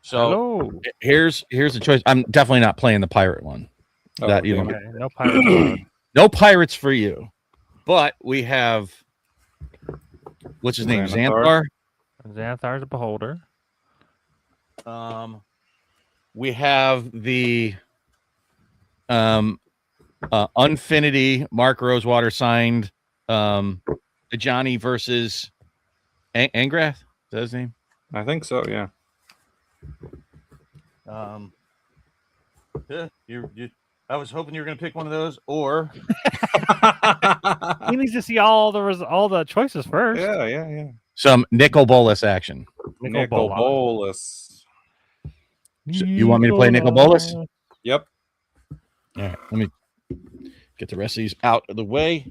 So here's the choice. I'm definitely not playing the pirate one. That you don't. Okay. No pirates allowed. No pirates for you. But we have what's his name? Xanthar. Xanthar's a beholder. We have the Unfinity Mark Rosewater signed Johnny versus Angrath. Is that his name? I think so, yeah. I was hoping you were going to pick one of those, or He needs to see all the choices first. Yeah. Some Nicol Bolas action. Nicol Bolas. So you want me to play Nicol Bolas? Yep. All right, let me get the rest of these out of the way.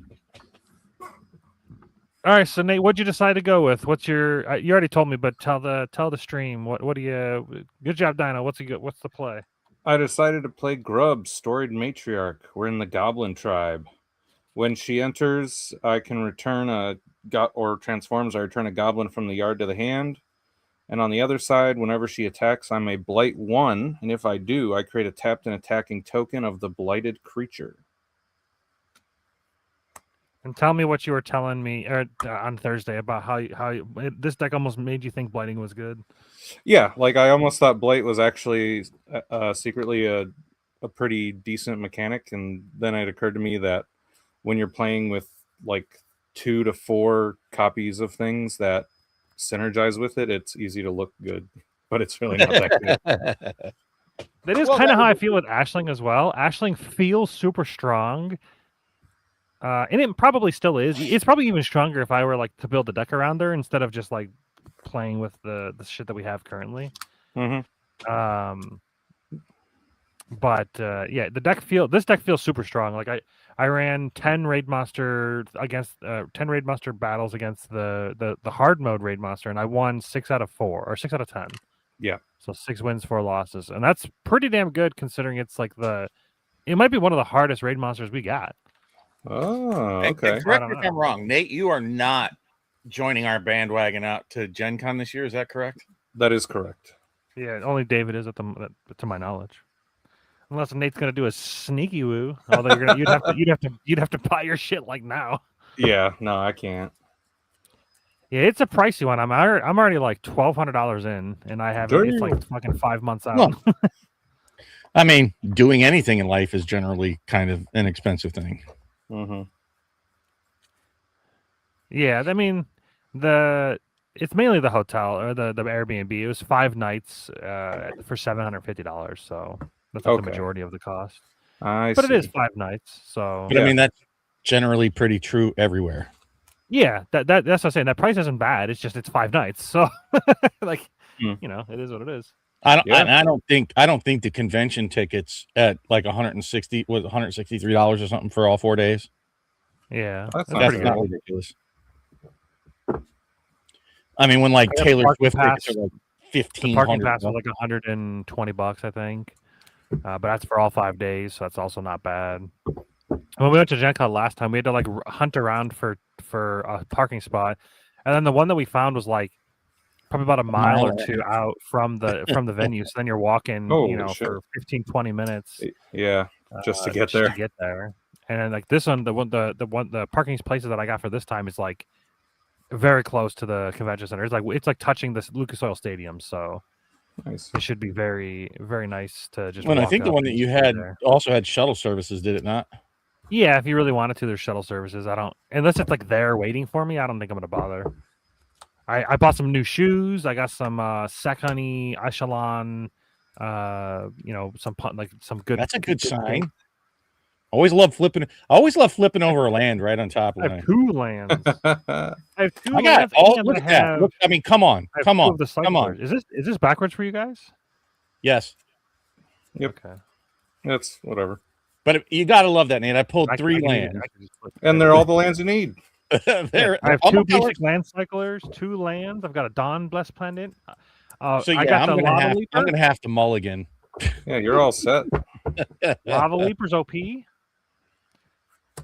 All right, so Nate, what'd you decide to go with? What's your? You already told me, but tell the stream. What do you? Good job, Dino. What's the play? I decided to play Grub, Storied Matriarch. We're in the Goblin tribe. When she enters, I can return or transforms. I return a goblin from the yard to the hand. And on the other side, whenever she attacks, I may blight 1. And if I do, I create a tapped and attacking token of the blighted creature. And tell me what you were telling me on Thursday about how this deck almost made you think blighting was good. Yeah, like I almost thought blight was actually secretly a pretty decent mechanic, and then it occurred to me that when you're playing with like 2 to 4 copies of things that synergize with it, it's easy to look good, but it's really not that good. That is kind of how I feel with Ashling as well. Ashling feels super strong. And it probably still is. It's probably even stronger if I were like to build a deck around her instead of just like playing with the shit that we have currently. Mm-hmm. But yeah, this deck feels super strong. Like I ran 10 raid monster against 10 raid monster battles against the hard mode raid monster, and I won 6 out of 4 or 6 out of 10. Yeah. So 6 wins, 4 losses, and that's pretty damn good considering it's like it might be one of the hardest raid monsters we got. Oh, okay. And correct me if I'm wrong, Nate. You are not joining our bandwagon out to Gen Con this year. Is that correct? That is correct. Yeah, only David is to my knowledge. Unless Nate's gonna do a sneaky woo, although you'd have to buy your shit like now. Yeah, no, I can't. Yeah, it's a pricey one. I'm already like $1,200 in, and I haven't. It's like fucking 5 months out. Well, I mean, doing anything in life is generally kind of an expensive thing. Mm-hmm. Yeah, I mean, it's mainly the hotel or the Airbnb. It was 5 nights for $750, so that's like the majority of the cost. But it is 5 nights, so. But I mean, that's generally pretty true everywhere. Yeah, that's what I'm saying. That price isn't bad. It's just it's 5 nights, so like you know, it is what it is. I don't think the convention tickets at like $163 or something for all 4 days. Yeah, that's not ridiculous. I mean, when like Taylor Swift tickets are like $1,500. The parking pass was like $120, I think. But that's for all 5 days, so that's also not bad. When we went to Gen Con last time, we had to like hunt around for a parking spot, and then the one that we found was like probably about a mile or 2 out from the venue. So then you're walking, for 15-20 minutes. Yeah, just to get there. And then like this one, the parking places that I got for this time is like very close to the convention center. It's like touching this Lucas Oil Stadium, so nice. It should be very, very nice to just. Well, I think the one that you had also had shuttle services, did it not? Yeah, if you really wanted to, there's shuttle services. Unless it's like there waiting for me, I don't think I'm gonna bother. I bought some new shoes. I got some Sec Honey Echelon. Some good. That's a good sign. Always love flipping over a land right on top of I have 2 lands. I have 2 I got lands. all. Look at that. Look, I mean, come on. Come on. Is this backwards for you guys? Yes. Yep. Okay. That's whatever. But you got to love that, Nate. I pulled 3 lands. And they're all the lands you need. I have 2 basic land cyclers, 2 lands. I've got a Dawn Blessed Pendant. I'm going to have to mulligan. Yeah, you're all set. Lava Leaper's OP.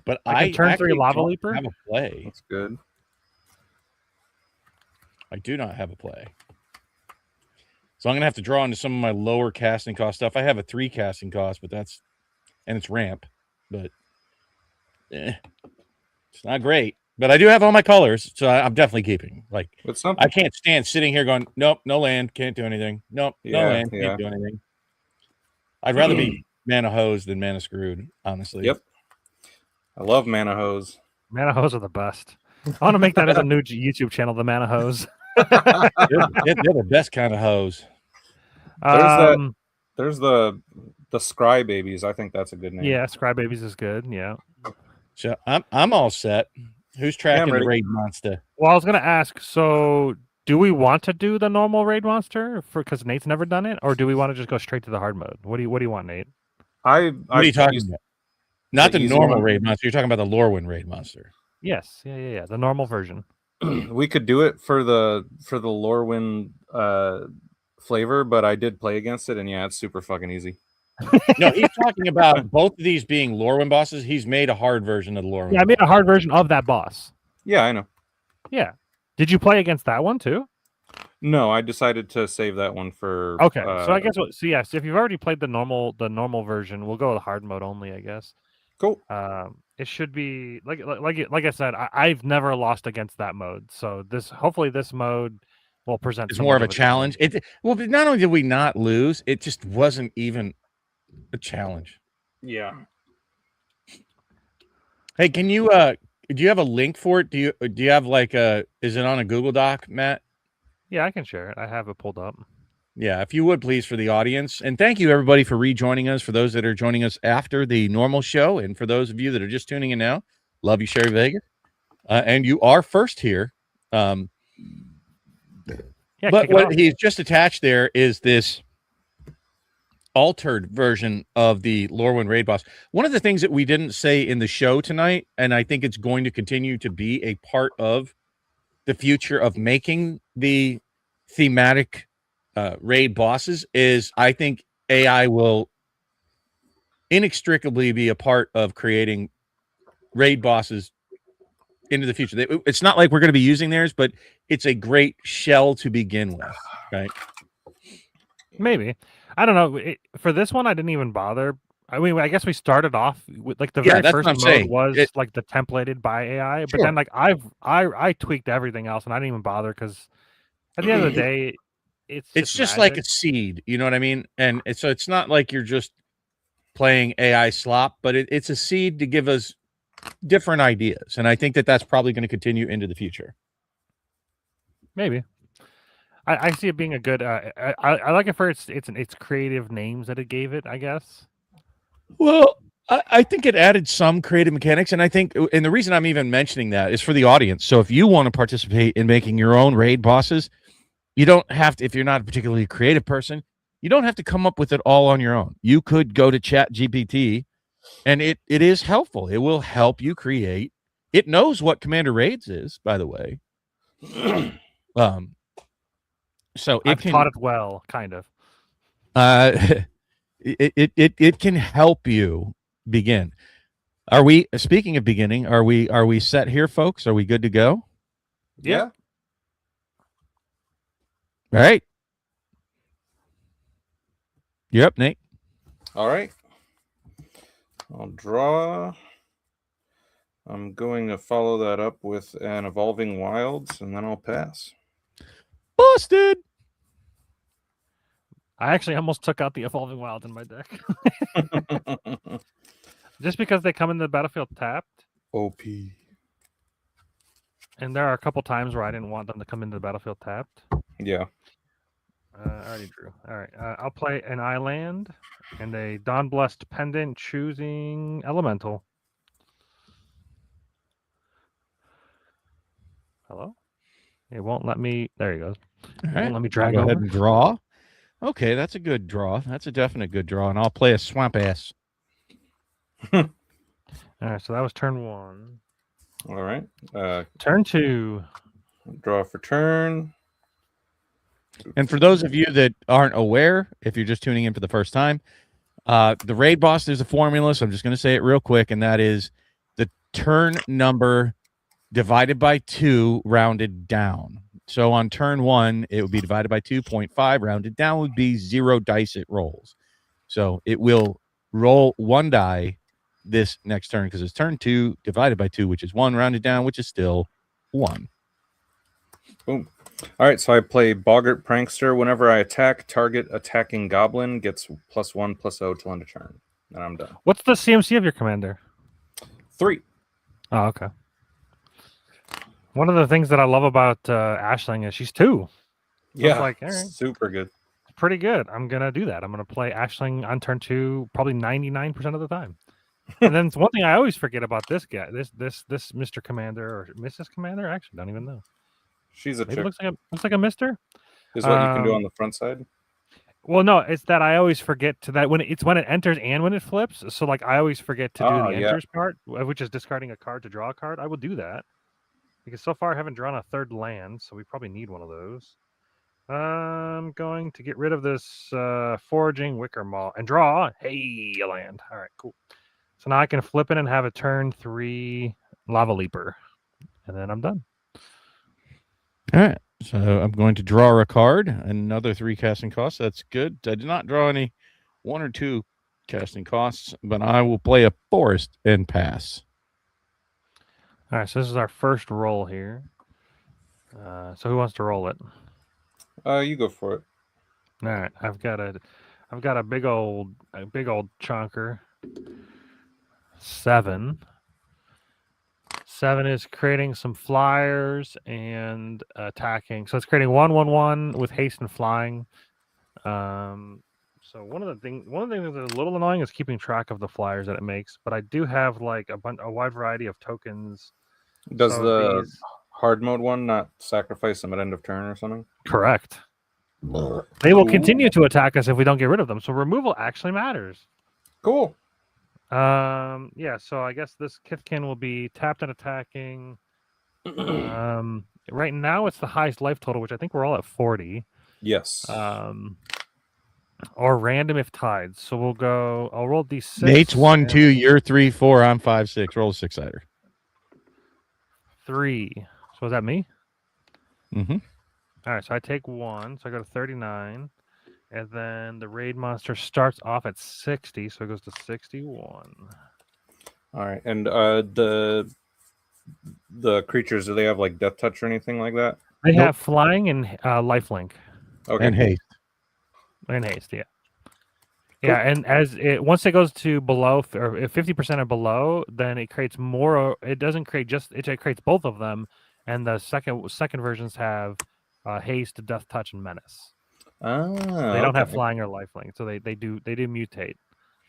But I can turn 3 Lava Leaper. Have a play. That's good. I do not have a play. So I'm gonna have to draw into some of my lower casting cost stuff. I have a 3 casting cost, but it's ramp, but it's not great. But I do have all my colors, so I'm definitely keeping. Like, It's something. I can't stand sitting here going, nope, no land, can't do anything. Nope, no Yeah, land, yeah. can't do anything. I'd rather be mana hosed than mana screwed, honestly. Yep. I love mana hose. Mana hose are the best. I want to make that as a new YouTube channel, the Mana Hose. They're the best kind of hose. There's the Scry Babies. I think that's a good name. Yeah, Scry Babies is good. Yeah. So I'm all set. Who's tracking the ready. raid monster? Well, I was gonna ask. So, do we want to do the normal raid monster because Nate's never done it, or do we want to just go straight to the hard mode? What do you want, Nate? What are you talking about? Not the normal one. raid monster. You're talking about the Lorwyn raid monster. Yes. Yeah. The normal version. We could do it for the Lorwyn flavor, but I did play against it, and yeah, it's super fucking easy. No, he's talking about both of these being Lorwyn bosses. He's made a hard version of the Lorwyn. Yeah, I made a hard version of that boss. Yeah, I know. Yeah. Did you play against that one too? No, I decided to save that one for. Okay, so I guess yes, if you've already played the normal version, we'll go with hard mode only, I guess. Cool. It should be like I said, I've never lost against that mode, so hopefully this mode will present. It's more of a challenge. Well, but not only did we not lose, it just wasn't even a challenge. Yeah. Hey, can you do you have a link for it? Do you have like is it on a Google Doc, Matt? Yeah, I can share it. I have it pulled up. Yeah, if you would please, for the audience. And thank you everybody for rejoining us, for those that are joining us after the normal show, and for those of you that are just tuning in now. Love you, Sherry Vegas. And you are first here. Yeah, but what he's just attached there is this altered version of the Lorwyn raid boss. One of the things that we didn't say in the show tonight, and I think it's going to continue to be a part of the future of making the thematic raid bosses, is I think AI will inextricably be a part of creating raid bosses into the future. It's not like we're going to be using theirs, but it's a great shell to begin with, right? Maybe. I don't know. For this one, I didn't even bother. I mean, I guess we started off with like the very first mode was like the templated by AI, but then like I tweaked everything else, and I didn't even bother because at the end of the day, it's just like a seed. You know what I mean? And so it's not like you're just playing AI slop, but it's a seed to give us different ideas, and I think that that's probably going to continue into the future. Maybe. I see it being a good. I like it for its creative names that it gave it, I guess. Well, I think it added some creative mechanics, and I think, and the reason I'm even mentioning that is for the audience. So if you want to participate in making your own raid bosses, you don't have to. If you're not a particularly creative person, you don't have to come up with it all on your own. You could go to ChatGPT, and it is helpful. It will help you create. It knows what Commander Raids is, by the way. So I've taught it well, kind of. It can help you begin. Are we, speaking of beginning, are we set here, folks? Are we good to go? Yeah. All right. You're up, Nate. All right. I'll draw. I'm going to follow that up with an Evolving Wilds, and then I'll pass. Busted. I actually almost took out the Evolving Wilds in my deck. Just because they come into the battlefield tapped. OP. And there are a couple times where I didn't want them to come into the battlefield tapped. Yeah. I already drew. All right. I'll play an Island and a Dawn Blessed Pendant, choosing Elemental. Hello? It won't let me. There he goes. All right. Won't let me drag Go over. ahead and draw. Okay, that's a good draw. That's a definite good draw, and I'll play a swamp ass. All right, so that was turn one. All right. Turn two. Draw for turn. And for those of you that aren't aware, if you're just tuning in for the first time, the raid boss, there's a formula, so I'm just going to say it real quick, and that is the turn number divided by 2 rounded down. So on turn 1, it would be divided by 2.5. Rounded down would be 0 dice it rolls. So it will roll 1 die this next turn because it's turn 2 divided by 2, which is 1, rounded down, which is still 1. Boom. All right, so I play Boggart Prankster. Whenever I attack, target attacking goblin gets +1/+0 till end of turn. And I'm done. What's the CMC of your commander? 3. Oh, okay. One of the things that I love about Aisling is she's 2. Yeah, it's like, all right. Super good. Pretty good. I'm gonna do that. I'm gonna play Aisling on turn 2 probably 99% of the time. And then one thing I always forget about this guy, this Mr. Commander or Mrs. Commander, I actually don't even know. She's a Maybe chick. looks like a Mister. Is what you can do on the front side. Well, no, it's that I always forget to that when it enters and when it flips. So like I always forget to do the enters part, which is discarding a card to draw a card. I will do that because so far I haven't drawn a 3rd land, so we probably need one of those. I'm going to get rid of this foraging wicker maw and draw a land. All right, cool. So now I can flip it and have a turn 3 lava leaper, and then I'm done. All right. So I'm going to draw a card, another 3 casting costs. That's good. I did not draw any 1 or 2 casting costs, but I will play a forest and pass. All right, so this is our first roll here. So who wants to roll it? You go for it. All right, I've got a big old chunker. 7. 7 is creating some flyers and attacking. So it's creating 1/1/1 with haste and flying. So one of the things that's a little annoying is keeping track of the flyers that it makes. But I do have like a wide variety of tokens. Does the hard mode one not sacrifice them at end of turn or something? Correct. They will continue to attack us if we don't get rid of them. So removal actually matters. Cool. Yeah, so I guess this Kithkin will be tapped and attacking. Right now it's the highest life total, which I think we're all at 40. Yes. Or random if tied. So we'll go. I'll roll D6. Nate's 1, 2, you're 3, 4. I'm 5, 6. Roll a 6-sider. 3. So is that me? Mm-hmm. All right. So I take 1. So I go to 39. And then the raid monster starts off at 60. So it goes to 61. All right. And the creatures, do they have like death touch or anything like that? They have flying and lifelink. Okay. And haste. And haste, yeah. Cool. Yeah, and once it goes to below or 50% or below, then it creates more. It doesn't create it creates both of them, and the second versions have haste, death touch, and menace. They don't have flying or lifelink, so they do mutate.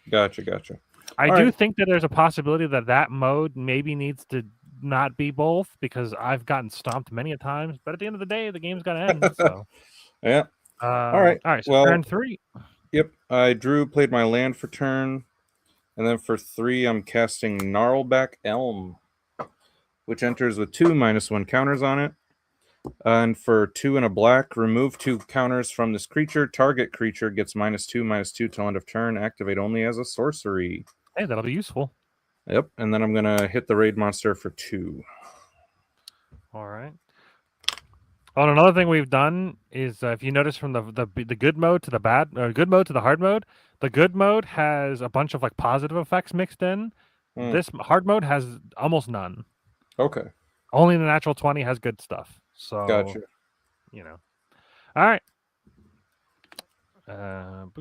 Gotcha. I do think that there's a possibility that mode maybe needs to not be both because I've gotten stomped many a times. But at the end of the day, the game's got to end. So yeah. All right. So turn 3. Yep. I played my land for turn, and then for 3, I'm casting Gnarlback Elm, which enters with 2 -1 counters on it. And for 2 and a black, remove 2 counters from this creature. Target creature gets -2/-2 till end of turn. Activate only as a sorcery. Hey, that'll be useful. Yep. And then I'm gonna hit the raid monster for 2. All right. Oh, and another thing we've done is if you notice from the good mode to the bad, or good mode to the hard mode, the good mode has a bunch of like positive effects mixed in. This hard mode has almost none. Okay. Only the natural 20 has good stuff. So, gotcha. All right. I'll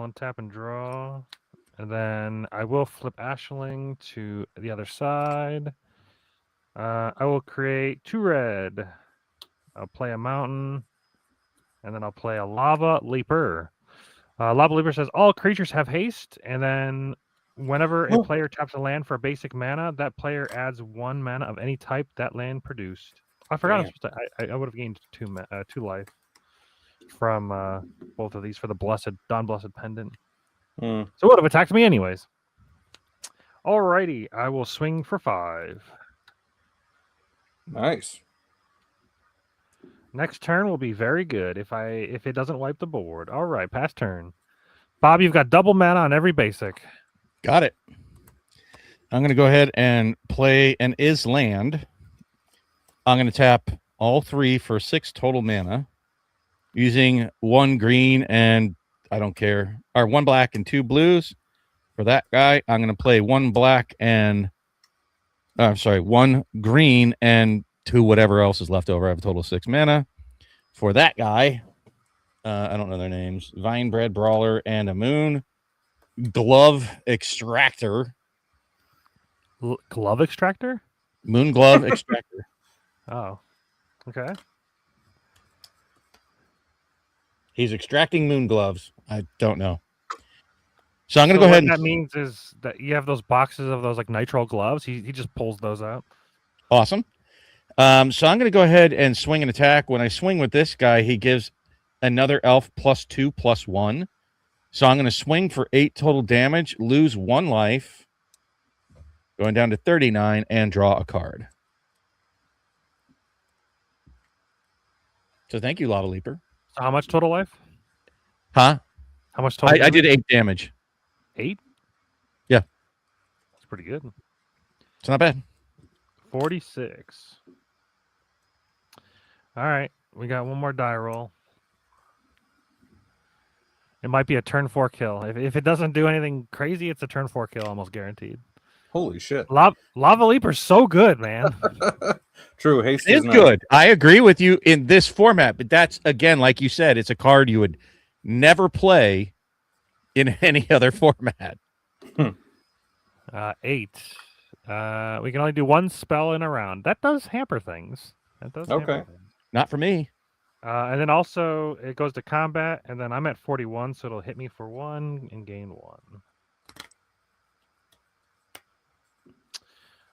untap and draw, and then I will flip Aisling to the other side. I will create 2 red. I'll play a mountain, and then I'll play a lava leaper. Lava leaper says all creatures have haste, and then whenever a player taps a land for basic mana, that player adds 1 mana of any type that land produced. I forgot I would have gained 2 life from both of these for the Dawn Blessed Pendant. So it would have attacked me anyways. Alrighty, I will swing for 5. Nice. Next turn will be very good if it doesn't wipe the board. All right, pass turn. Bob, you've got double mana on every basic. Got it. I'm going to go ahead and play an is land. I'm going to tap all 3 for 6 total mana, using 1 green and I don't care, or 1 black and 2 blues. For that guy, I'm going to play 1 black and 1 green and 2 whatever else is left over. I have a total of 6 mana. For that guy, I don't know their names. Vinebread Brawler and a Moon Glove Extractor. Glove extractor? Moon Glove Extractor. Oh, okay. He's extracting moon gloves. I don't know. So I'm going to So go ahead and... What that means is that you have those boxes of those like nitrile gloves. He just pulls those out. Awesome. So I'm going to go ahead and swing an attack. When I swing with this guy, he gives another elf +2/+1. So I'm going to swing for 8 total damage, lose 1 life, going down to 39, and draw a card. So thank you, Lava Leaper. So how much total life? Huh? How much total? I did 8 damage. 8? Yeah. That's pretty good. It's not bad. 46. All right. We got one more die roll. It might be a turn 4 kill. If it doesn't do anything crazy, it's a turn 4 kill, almost guaranteed. Holy shit. Lava Leaper's so good, man. True. Haste It's is good. I agree with you in this format, but that's, again, like you said, it's a card you would never play in any other format. 8. We can only do 1 spell in a round. That does hamper things. Okay. Not for me. And then also it goes to combat, and then I'm at 41, so it'll hit me for 1 and gain 1.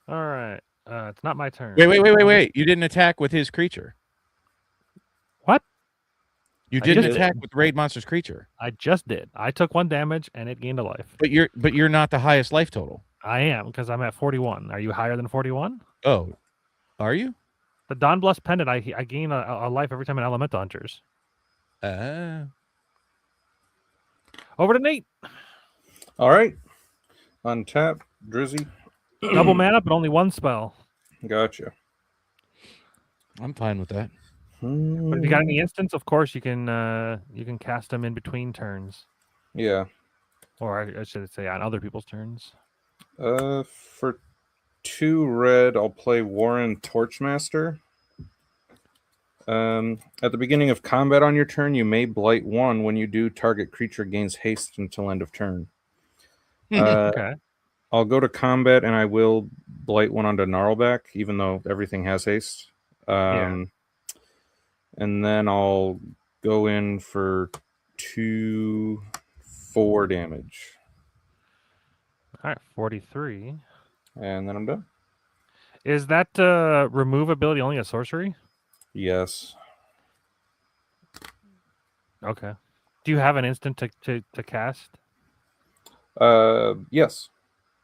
All right. It's not my turn. Wait. You didn't attack with his creature. What? You I didn't just attack with Raid Monster's creature. I just did. I took 1 damage, and it gained a life. But you're not the highest life total. I am, because I'm at 41. Are you higher than 41? Oh, are you? The Dawnblessed Pendant, I gain a life every time an Elemental enters. Uh, Over to Nate. All right. Untap, Drizzy. Double mana, but only 1 spell. Gotcha. I'm fine with that. But if you got any instants, of course you can cast them in between turns, Yeah. or I should say on other people's turns. For 2 red, I'll play Warren Torchmaster. At the beginning of combat on your turn, you may blight 1. When you do, target creature gains haste until end of turn. Okay. I'll go to combat and I will blight 1 onto Gnarlback, even though everything has haste. And then I'll go in for 4 damage. All right, 43. And then I'm done. Is that remove ability only a sorcery? Yes. Okay. Do you have an instant to cast? Yes.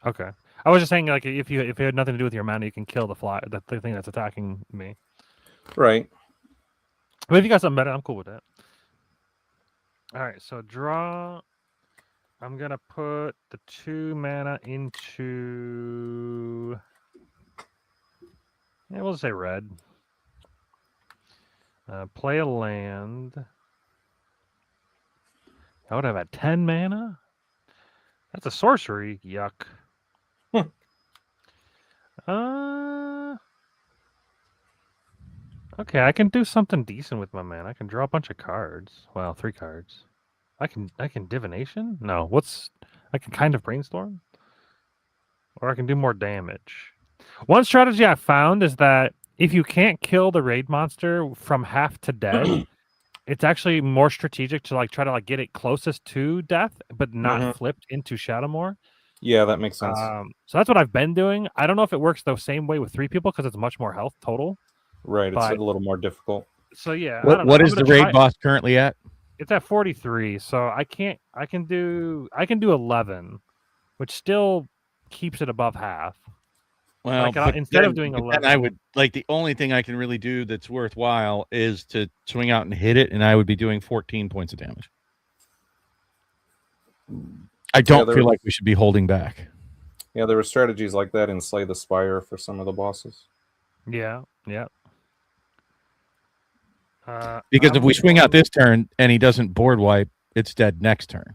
Okay. I was just saying, like, if it had nothing to do with your mana, you can kill the thing that's attacking me. Right. But if you got something better, I'm cool with that. All right, so draw. I'm gonna put the 2 mana into. Yeah, we'll just say red. Play a land. I would have had 10 mana. That's a sorcery. Yuck. Okay, I can do something decent with my mana. I can draw a bunch of cards. Well, 3 cards. I can divination? No, I can kind of brainstorm. Or I can do more damage. One strategy I found is that if you can't kill the raid monster from half to dead, it's actually more strategic to try to get it closest to death, but not flipped into Shadowmoor. Yeah, that makes sense. So that's what I've been doing. I don't know if it works the same way with 3 people because it's much more health total. Right, it's a little more difficult. So yeah. What is the raid boss currently at? It's at 43. So I can do 11, which still keeps it above half. Well, instead of doing 11, I would the only thing I can really do that's worthwhile is to swing out and hit it, and I would be doing 14 points of damage. I don't feel like we should be holding back. Yeah, there were strategies like that in Slay the Spire for some of the bosses. Yeah. Because if we swing out this. this turn and he doesn't board wipe, it's dead next turn.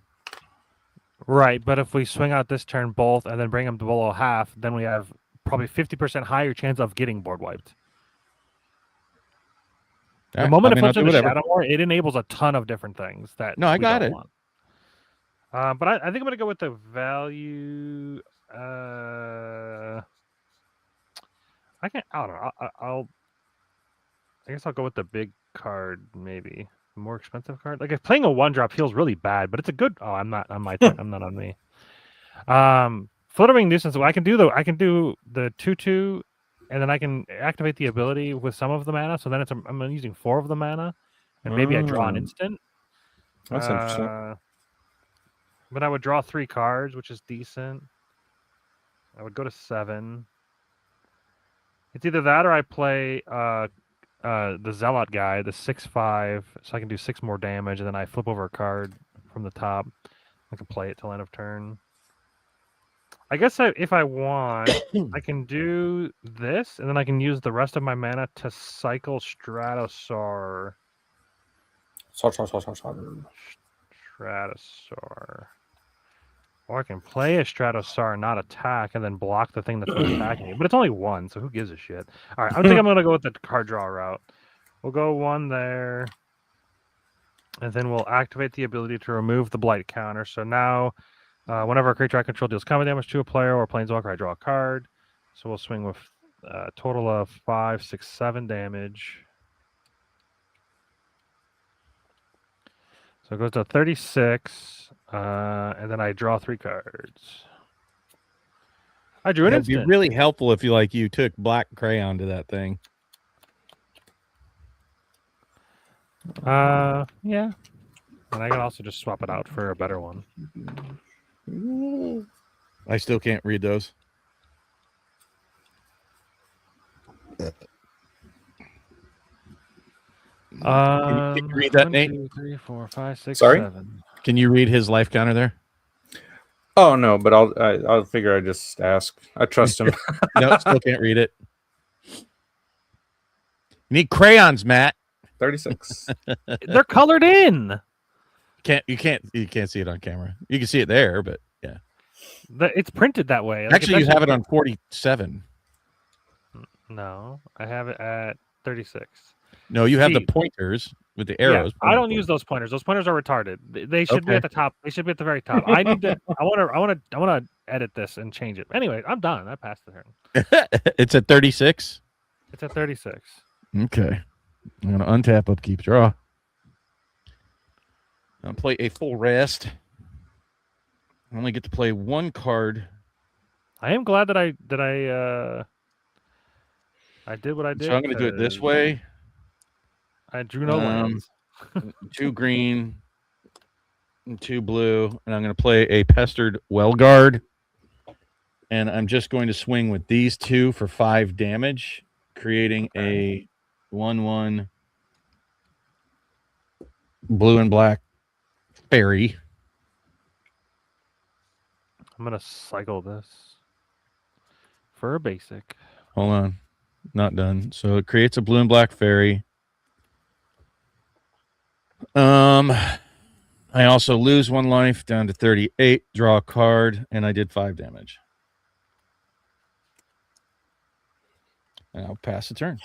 Right, but if we swing out this turn both and then bring him to below half, then we have probably 50% higher chance of getting board wiped. The moment it flips into Shadow War, it enables a ton of different things that I got it. Want. But I think I'm going to go with the value. I don't know. I guess I'll go with the big card, maybe. More expensive card. Like if playing a 1-drop feels really bad, but it's a good. Oh, I'm not on my turn. I'm not on me. Fluttering Nuisance. I can do the 2/2, and then I can activate the ability with some of the mana. So then I'm using 4 of the mana, and maybe I draw an instant. That's interesting. But I would draw 3 cards, which is decent. I would go to 7. It's either that or I play the Zealot guy, the 6/5, so I can do 6 more damage, and then I flip over a card from the top. I can play it till end of turn. I guess if I want, I can do this, and then I can use the rest of my mana to cycle Stratosaur. Stratosaur. Or I can play a Stratosaur and not attack, and then block the thing that's been attacking me. But it's only 1, so who gives a shit? All right, I think I'm going to go with the card draw route. We'll go 1 there. And then we'll activate the ability to remove the Blight counter. So now, whenever a creature I control deals combat damage to a player or planeswalker, I draw a card. So we'll swing with a total of 5, 6, 7 damage. So it goes to 36, and then I draw 3 cards. I drew an instant. It'd be really helpful if you took black crayon to that thing. Yeah. And I can also just swap it out for a better one. I still can't read those. Can you read that, 1, Nate? 2, 3, 4, 5, 6, Sorry? 7. Can you read his life counter there? Oh no, but I'll figure I just ask. I trust him. No, still can't read it. You need crayons, Matt. 36. They're colored in. You can't see it on camera. You can see it there, but yeah. It's printed that way. Actually, you have it on 47. No, I have it at 36. No, you have the pointers with the arrows. Yeah, I don't use those pointers. Those pointers are retarded. They should be at the top. They should be at the very top. I need to. I want to edit this and change it. Anyway, I'm done. I passed the turn. It's at 36. It's at 36. Okay, I'm gonna untap, upkeep, draw. I'll play a full rest. I only get to play 1 card. I am glad that I did what I did. So I'm going to do it this way. I drew no lands. 2 green, and 2 blue, and I'm going to play a Pestered Wellguard. And I'm just going to swing with these 2 for 5 damage, creating a 1/1 blue and black fairy. I'm going to cycle this for a basic. Hold on. Not done. So it creates a blue and black fairy. I also lose 1 life down to 38, draw a card, and I did 5 damage. And I'll pass the turn.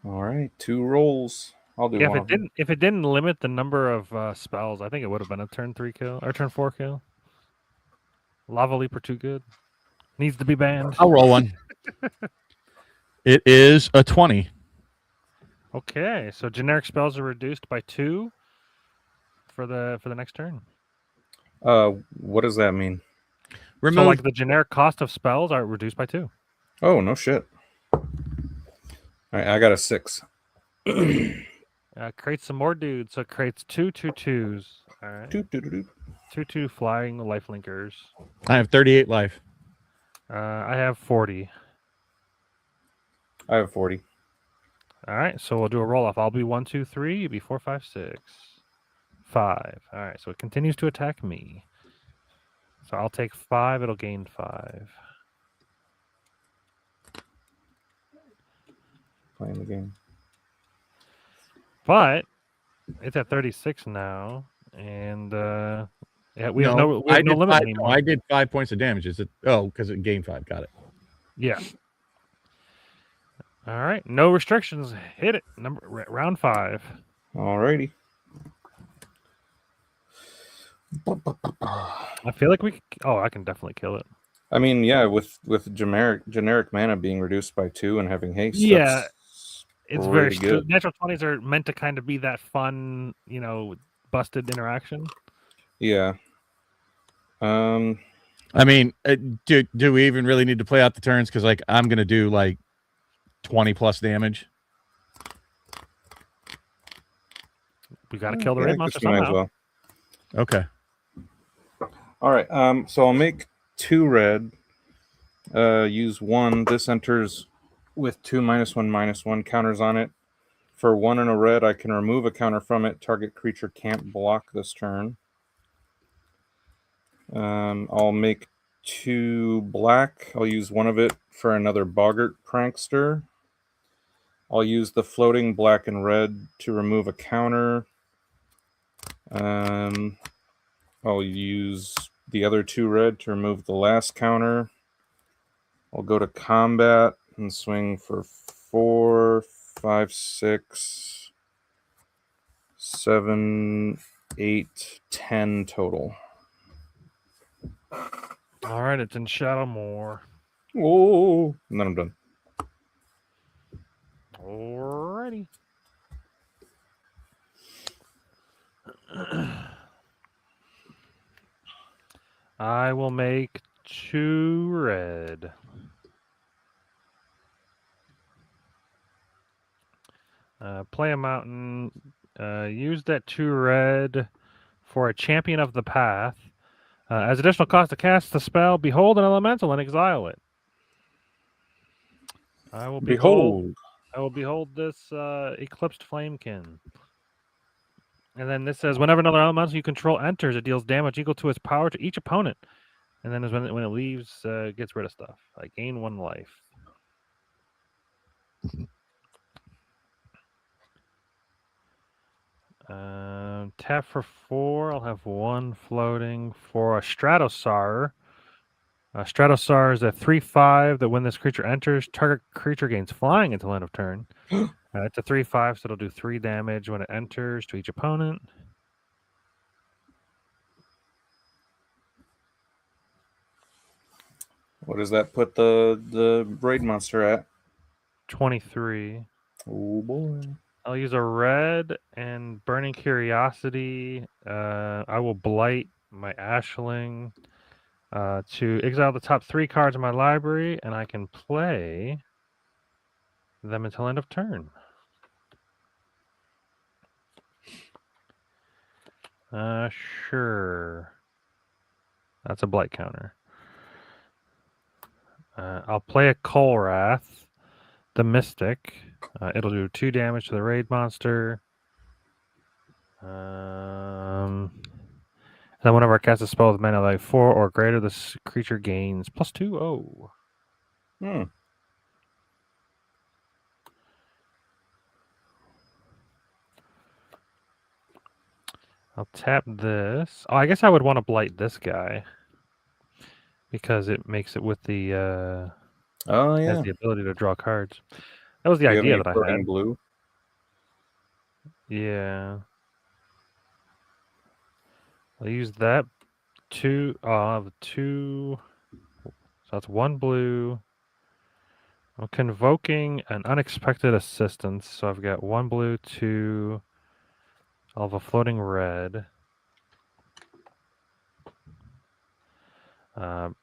All right, 2 rolls. I'll do one. If it didn't limit the number of spells, I think it would have been a turn 3 kill or turn 4 kill. Lava Leap are too good. Needs to be banned. I'll roll 1. It is a 20. Okay, so generic spells are reduced by 2 for the next turn. What does that mean? So like the generic cost of spells are reduced by 2. Oh, no shit. All right, I got a 6. Creates some more dudes. So it creates 2 2/2s. All right. 2/2 flying lifelinkers. I have 38 life. I have 40. I have 40. All right, so we'll do a roll off. I'll be 1, 2, 3. You'll be 4, 5, 6, 5. All right, so it continues to attack me. So I'll take 5. It'll gain 5. playing the game. But it's at 36 now, and yeah, we have no I did limit 5, anymore. I did 5 points of damage. Is it? Oh, because it gained 5. Got it. Yeah. All right, no restrictions. Hit it. Round 5. Alrighty. I feel like we. Oh, I can definitely kill it. I mean, yeah, with generic mana being reduced by 2 and having haste. Yeah, that's it's pretty good. Natural 20s are meant to kind of be that fun, busted interaction. Yeah. I mean, do we even really need to play out the turns? Because like I'm gonna do like 20 plus damage. We got to kill the raid monster somehow. Well. Okay. All right. So I'll make 2 red. Use 1. This enters with 2 -1/-1 counters on it. For 1 and a red, I can remove a counter from it. Target creature can't block this turn. I'll make 2 black. I'll use 1 of it for another Boggart Prankster. I'll use the floating black and red to remove a counter. I'll use the other 2 red to remove the last counter. I'll go to combat and swing for 4, 5, 6, 7, 8, 10 total. All right, it's in Shadowmoor. Oh, and then I'm done. Alrighty. I will make 2 red. Play a mountain. Use that 2 red for a champion of the path. As additional cost to cast the spell, behold an elemental and exile it. I will behold this Eclipsed Flamekin. And then this says, whenever another elemental you control enters, it deals damage equal to its power to each opponent. And then when it leaves, gets rid of stuff. I gain 1 life. Tap for 4. I'll have 1 floating for a Stratosar. Stratosar is a 3/5 that when this creature enters, target creature gains flying until end of turn. It's a 3/5, so it'll do 3 damage when it enters to each opponent. What does that put the raid monster at? 23. Oh boy. I'll use a red and Burning Curiosity. I will blight my Ashling to exile the top 3 cards of my library, and I can play them until end of turn. Sure. That's a blight counter. I'll play a Kolrath, the Mystic. It'll do 2 damage to the raid monster. And then whenever I cast a spell with mana like 4 or greater, this creature gains +2. Oh. I'll tap this. Oh, I guess I would want to blight this guy because it makes it with the has the ability to draw cards. That was the idea that I had. Blue? Yeah. I'll use that 2. I'll have 2. So that's 1 blue. I'm convoking an unexpected assistance. So I've got 1 blue, 2. I'll have a floating red. So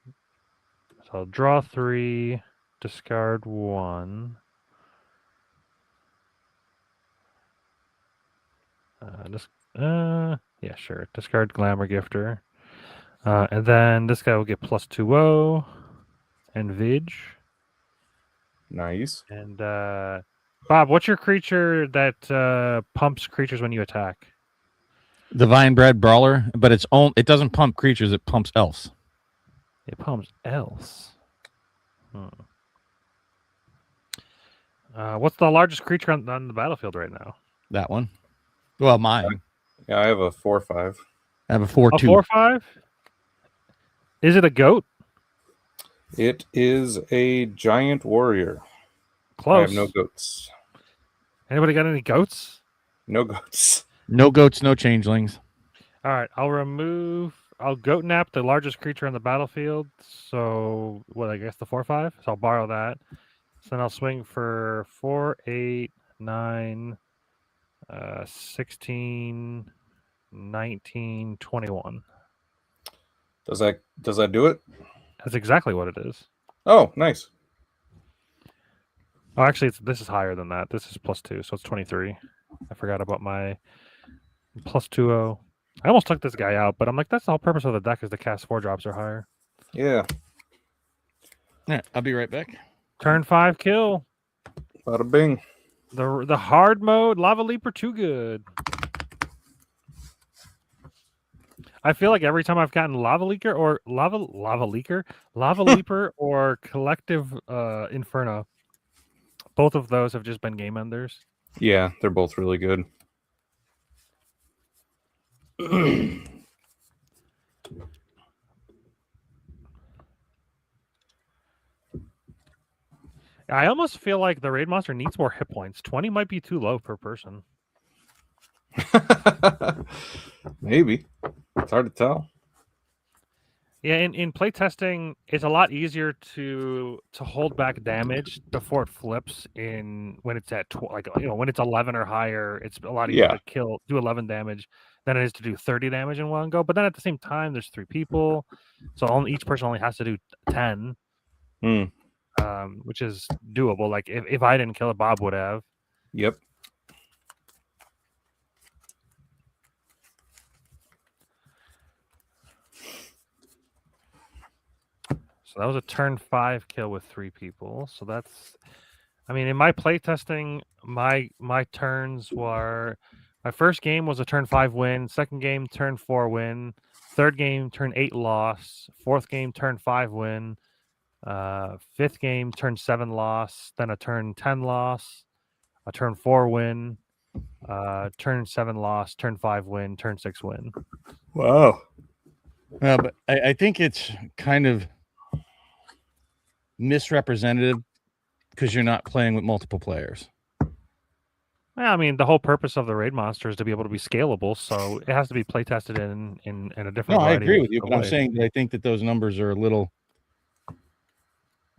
I'll draw 3, discard 1. Yeah, sure. Discard Glamour Gifter. And then this guy will get +2/0 and Vig. Nice. And Bob, what's your creature that pumps creatures when you attack? The Vinebred Brawler, but it doesn't pump creatures, it pumps elves. It pumps elves. What's the largest creature on the battlefield right now? That one. Well, mine. Yeah, I have a 4/5. I have a 4/2. 4/5? Is it a goat? It is a giant warrior. Close. I have no goats. Anybody got any goats? No goats. No goats, no changelings. All right, I'll goat nap the largest creature on the battlefield. So, I guess the 4/5. So I'll borrow that. So then I'll swing for 4, 8, 9, 16, 19, 21. Does that do it? That's exactly what it is. Oh, nice. Oh, actually, this is higher than that. This is +2, so it's 23. I forgot about my +2. I almost took this guy out, but I'm like, that's the whole purpose of the deck is the cast 4 drops are higher. Yeah. Yeah, I'll be right back. Turn 5 kill. Bada bing. The hard mode Lava Leaper too good. I feel like every time I've gotten Lava Leaker or Lava Leaper or Collective Inferno, both of those have just been game enders. Yeah, they're both really good. I almost feel like the raid monster needs more hit points. 20 might be too low per person. Maybe. It's hard to tell. Yeah, in playtesting, it's a lot easier to hold back damage before it flips. When it's at when it's 11 or higher, it's a lot easier to do 11 damage than it is to do 30 damage in one go. But then at the same time, there's 3 people, so each person only has to do 10, which is doable. Like if I didn't kill it, Bob would have. Yep. So that was a turn 5 kill with 3 people. So that's, in my playtesting, my turns were, my first game was a turn 5 win, second game turn 4 win, third game turn 8 loss, fourth game turn 5 win, fifth game turn 7 loss, then a turn 10 loss, a turn 4 win, turn 7 loss, turn 5 win, turn 6 win. Wow. But I think it's kind of misrepresentative because you're not playing with multiple players. Yeah, the whole purpose of the raid monster is to be able to be scalable, so it has to be play tested in a different. No, I agree with you, but I'm saying that I think that those numbers are a little.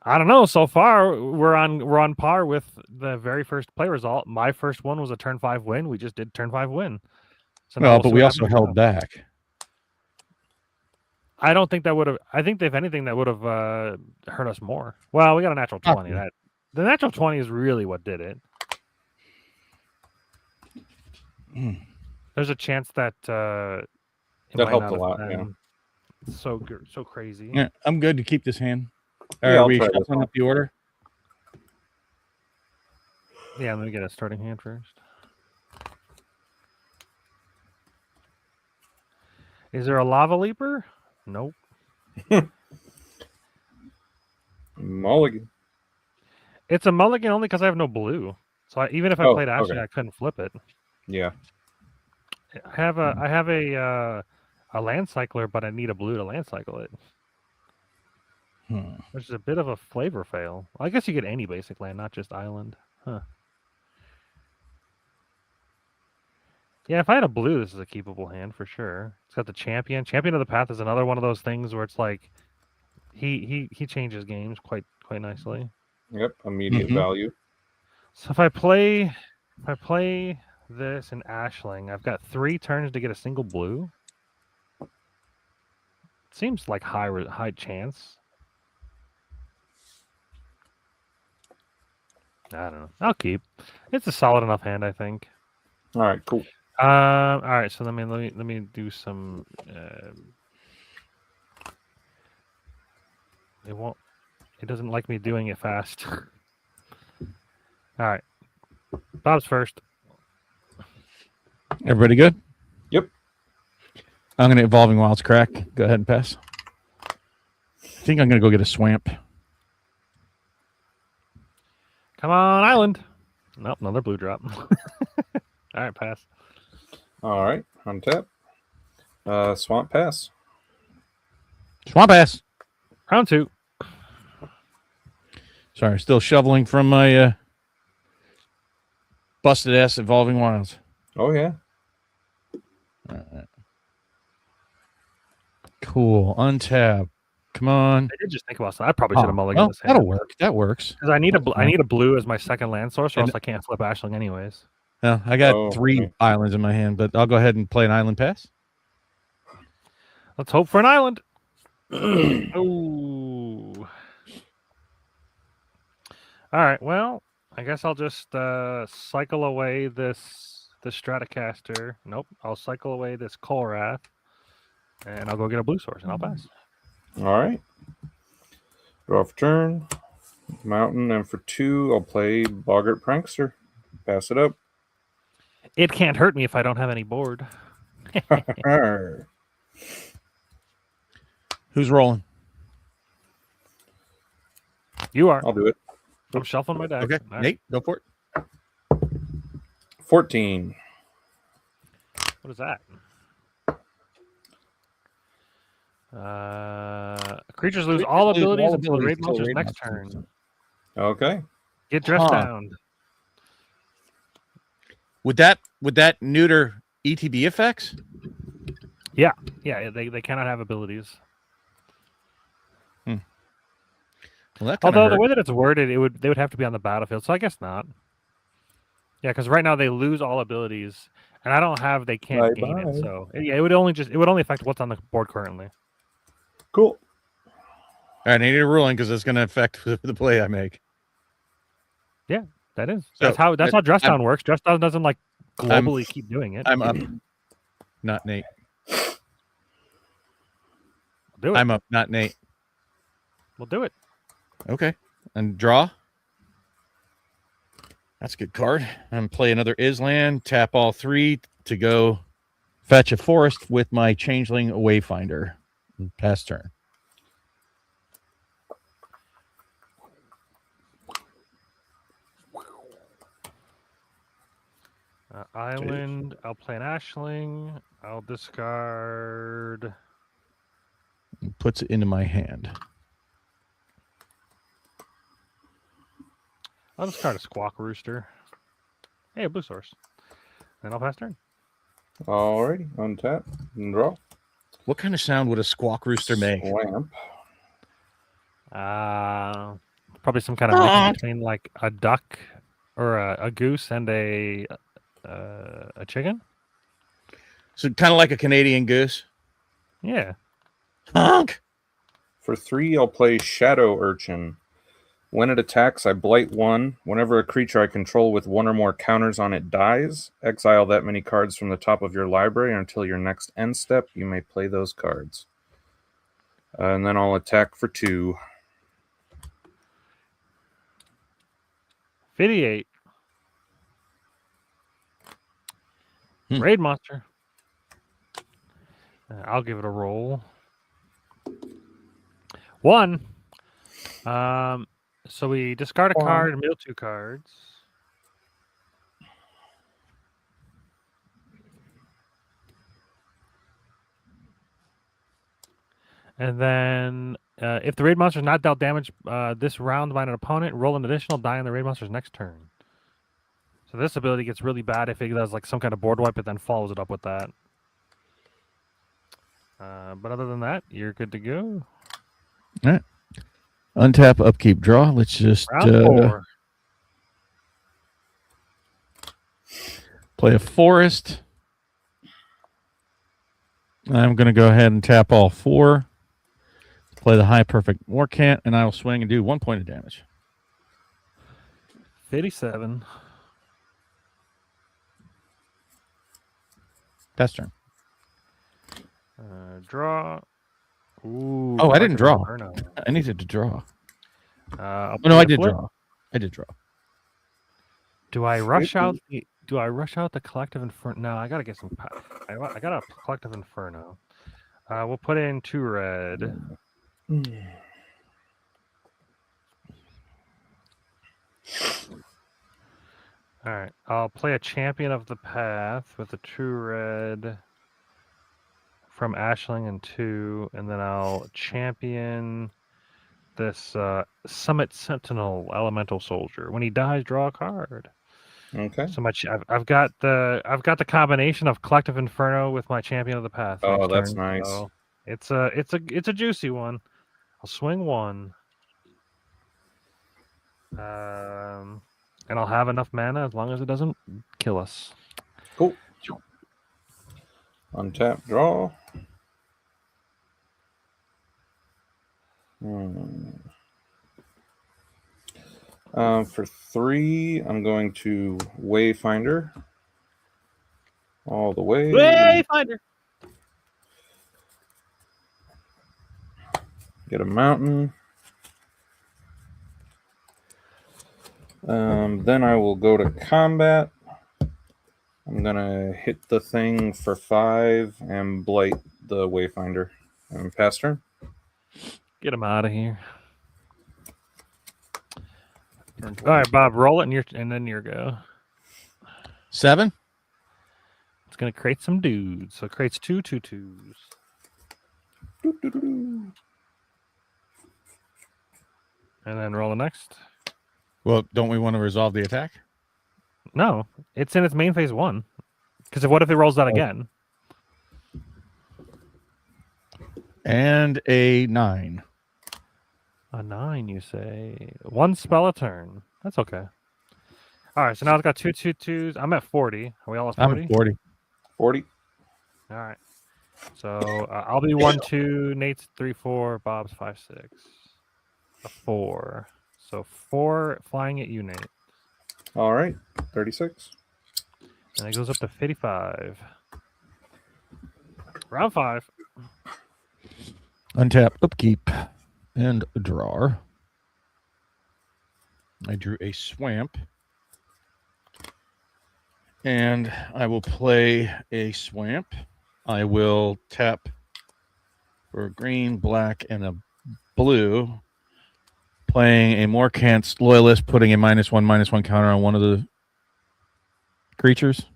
I don't know. So far, we're on par with the very first play result. My first one was a turn 5 win. We just did turn 5 win. So well, but we also held back. I don't think that would have. I think if anything, that would have hurt us more. Well, we got a natural 20. Okay. The natural 20 is really what did it. There's a chance that that helped a lot. Yeah. So crazy. Yeah, I'm good to keep this hand. Yeah, Are we shuffling up the order? Yeah, let me get a starting hand first. Is there a Lava Leaper? Nope. Mulligan. It's a mulligan only because I have no blue. So even if I played Ashley, I couldn't flip it. Yeah. I have a land cycler, but I need a blue to land cycle it. Which is a bit of a flavor fail. I guess you get any basic land, not just island. Huh. Yeah, if I had a blue, this is a keepable hand for sure. It's got the champion. Champion of the Path is another one of those things where it's like he changes games quite nicely. Yep, immediate value. So if I play this in Ashling, I've got 3 turns to get a single blue. Seems like high chance. I don't know. I'll keep. It's a solid enough hand, I think. All right, cool. All right. So let me do some. It doesn't like me doing it fast. All right. Bob's first. Everybody good? Yep. I'm going to Evolving Wilds crack. Go ahead and pass. I think I'm going to go get a swamp. Come on, island. Nope, another blue drop. All right, pass. All right, untap. Swamp pass. Swamp ass. Round 2. Sorry, still shoveling from my busted ass Evolving Wilds. Oh yeah. Cool. Untap. Come on. I did just think about that. I probably should have mulliganed this that'll hand. work. That works. Because I need a blue as my second land source, or And- else I can't flip Ashling anyways. No, I got Oh, 3 okay. islands in my hand, but I'll go ahead and play an island pass. Let's hope for an island. Ooh. All right. Well, I guess I'll just cycle away this Stratocaster. Nope. I'll cycle away this Kolrath, and I'll go get a blue source, and I'll pass. All right. Draw for turn. Mountain, and for 2, I'll play Boggart Prankster. Pass it up. It can't hurt me if I don't have any board. Who's rolling? You are. I'll do it. I'm shuffling my deck. Okay, All right. Nate, go for it. 14. What is that? Creatures lose all abilities until the raid monster's next turn. Okay. Get dressed Huh. down. Would that neuter ETB effects? Yeah, they cannot have abilities. Well, that kinda Although the hurt. way that it's worded, they would have to be on the battlefield, so I guess not. Yeah, because right now they lose all abilities, and I don't have they can't gain Bye-bye. it. So yeah, it would only affect what's on the board currently. Cool. All right, I need a ruling because it's going to affect the play I make. That is. So, That's how dress I'm- down works. Dress down doesn't like globally keep doing it. I'm up. Not Nate. Do it. I'm up, not Nate. We'll do it. Okay. And draw. That's a good card. And play another Island. Tap all 3 to go fetch a forest with my Changeling Wayfinder. Pass turn. Island. I'll play an Ashling. I'll discard. Puts it into my hand. I'll discard a Squawk Rooster. Hey, a blue source. Then I'll pass turn. Alrighty. Untap and draw. What kind of sound would a squawk rooster make? Swamp. Probably some kind of mix between like a duck or a goose and a chicken. So kind of like a Canadian goose. Yeah. Honk. For 3, I'll play Shadow Urchin. When it attacks, I blight 1. Whenever a creature I control with 1 or more counters on it dies, exile that many cards from the top of your library until your next end step. You may play those cards. And then I'll attack for 2. 58. Raid monster. I'll give it a roll. 1. So we discard a card and mill 2 cards. And then if the raid monster is not dealt damage this round by an opponent, roll an additional die on the raid monster's next turn. So this ability gets really bad if it does like some kind of board wipe, but then follows it up with that. But other than that, you're good to go. All right. Untap, upkeep, draw. Let's just Round 4. play a forest. I'm going to go ahead and tap all 4. Play the high perfect Warcant, and I will swing and do 1 point of damage. 57. Pass turn. Draw. Ooh, Oh, I didn't draw. Inferno. I needed to draw. I'll Oh, no, I play a did flip. draw. I did draw. Do I rush out? Do I rush out the collective inferno? No, I gotta get some. I got a collective inferno. We'll put in 2 red. All right, I'll play a Champion of the Path with a true red from Ashling and 2, and then I'll champion this Summit Sentinel Elemental Soldier. When he dies, draw a card. Okay. So much. I've got the combination of Collective Inferno with my Champion of the Path. Oh, next that's turn, nice. so it's a juicy one. I'll swing 1. And I'll have enough mana as long as it doesn't kill us. Cool. Untap, draw. For 3, I'm going to Wayfinder. All the way. Wayfinder. Get a mountain. Then I will go to combat. I'm gonna hit the thing for 5 and blight the Wayfinder. And pass turn. Get him out of here. All right, Bob, roll it and then your go. 7. It's gonna create some dudes. So it creates 2 2/2s. And then roll the next. Well, don't we want to resolve the attack? No, it's in its main phase 1. Because what if it rolls that again? And a 9. A 9, you say? 1 spell a turn. That's okay. All right, so now it's got 2 2/2s. I'm at 40. Are we all at 40? I'm at 40. 40. All right. So I'll be 1 2. Nate's 3 4. Bob's 5 6. A 4. So 4 flying at you, Nate. All right. 36. And it goes up to 55. Round 5. Untap, upkeep, and draw. I drew a swamp. And I will play a swamp. I will tap for a green, black, and a blue. Playing a Morkant's Loyalist, putting a -1/-1 counter on one of the creatures.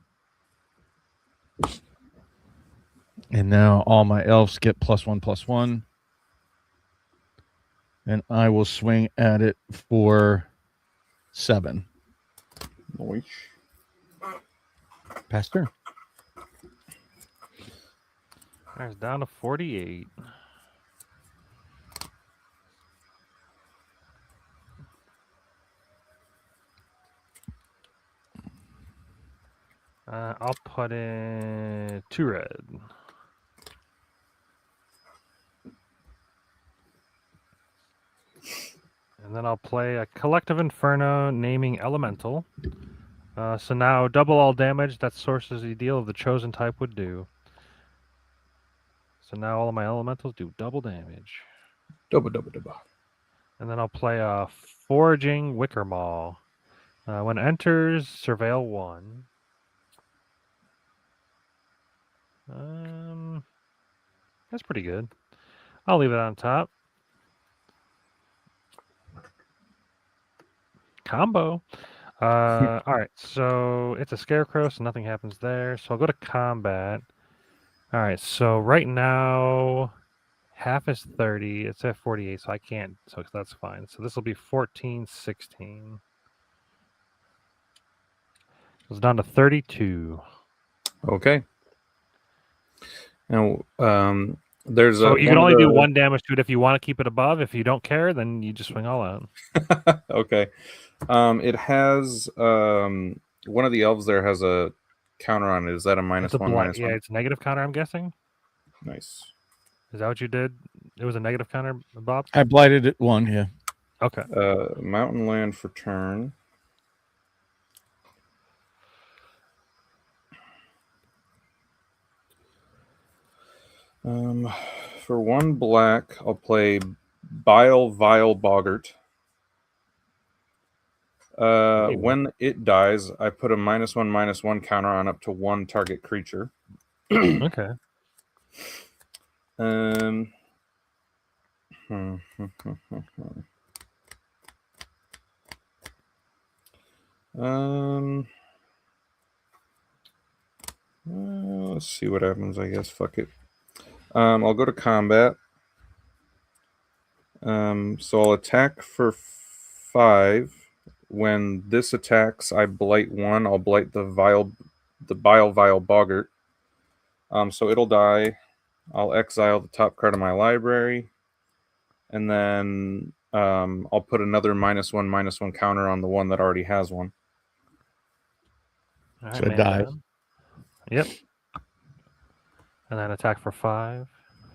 And now all my elves get +1/+1. And I will swing at it for 7. Nice. Pass turn. It's down to 48. I'll put in 2 red. And then I'll play a Collective Inferno naming Elemental. So now double all damage that sources the deal of the chosen type would do. So now all of my elementals do double damage. Double. And then I'll play a Foraging Wicker Maw. When enters, surveil 1. That's pretty good. I'll leave it on top. Combo. All right, so it's a scarecrow, so nothing happens there. So I'll go to combat. All right, so right now, half is 30. It's at 48, so I can't. So that's fine. So this will be 14, 16. It's down to 32. Okay. Now, there's So a. you can only do 1 damage to it if you want to keep it above. If you don't care, then you just swing all out. Okay. It has one of the elves there has a counter on it. Is that a -1/-1? Yeah, it's a negative counter, I'm guessing. Nice. Is that what you did? It was a negative counter, Bob? I blighted it 1, yeah. Okay. Mountain land for turn. For 1 black, I'll play Vile Boggart. When it dies, I put a -1/-1 counter on up to 1 target creature. Okay. Let's see what happens. I guess fuck it. I'll go to combat. So I'll attack for 5. When this attacks, I blight 1. I'll blight the Bile Boggart. So it'll die. I'll exile the top card of my library, and then I'll put another -1/-1 counter on the one that already has one. All right, So it man dies. down. Yep. And then attack for 5.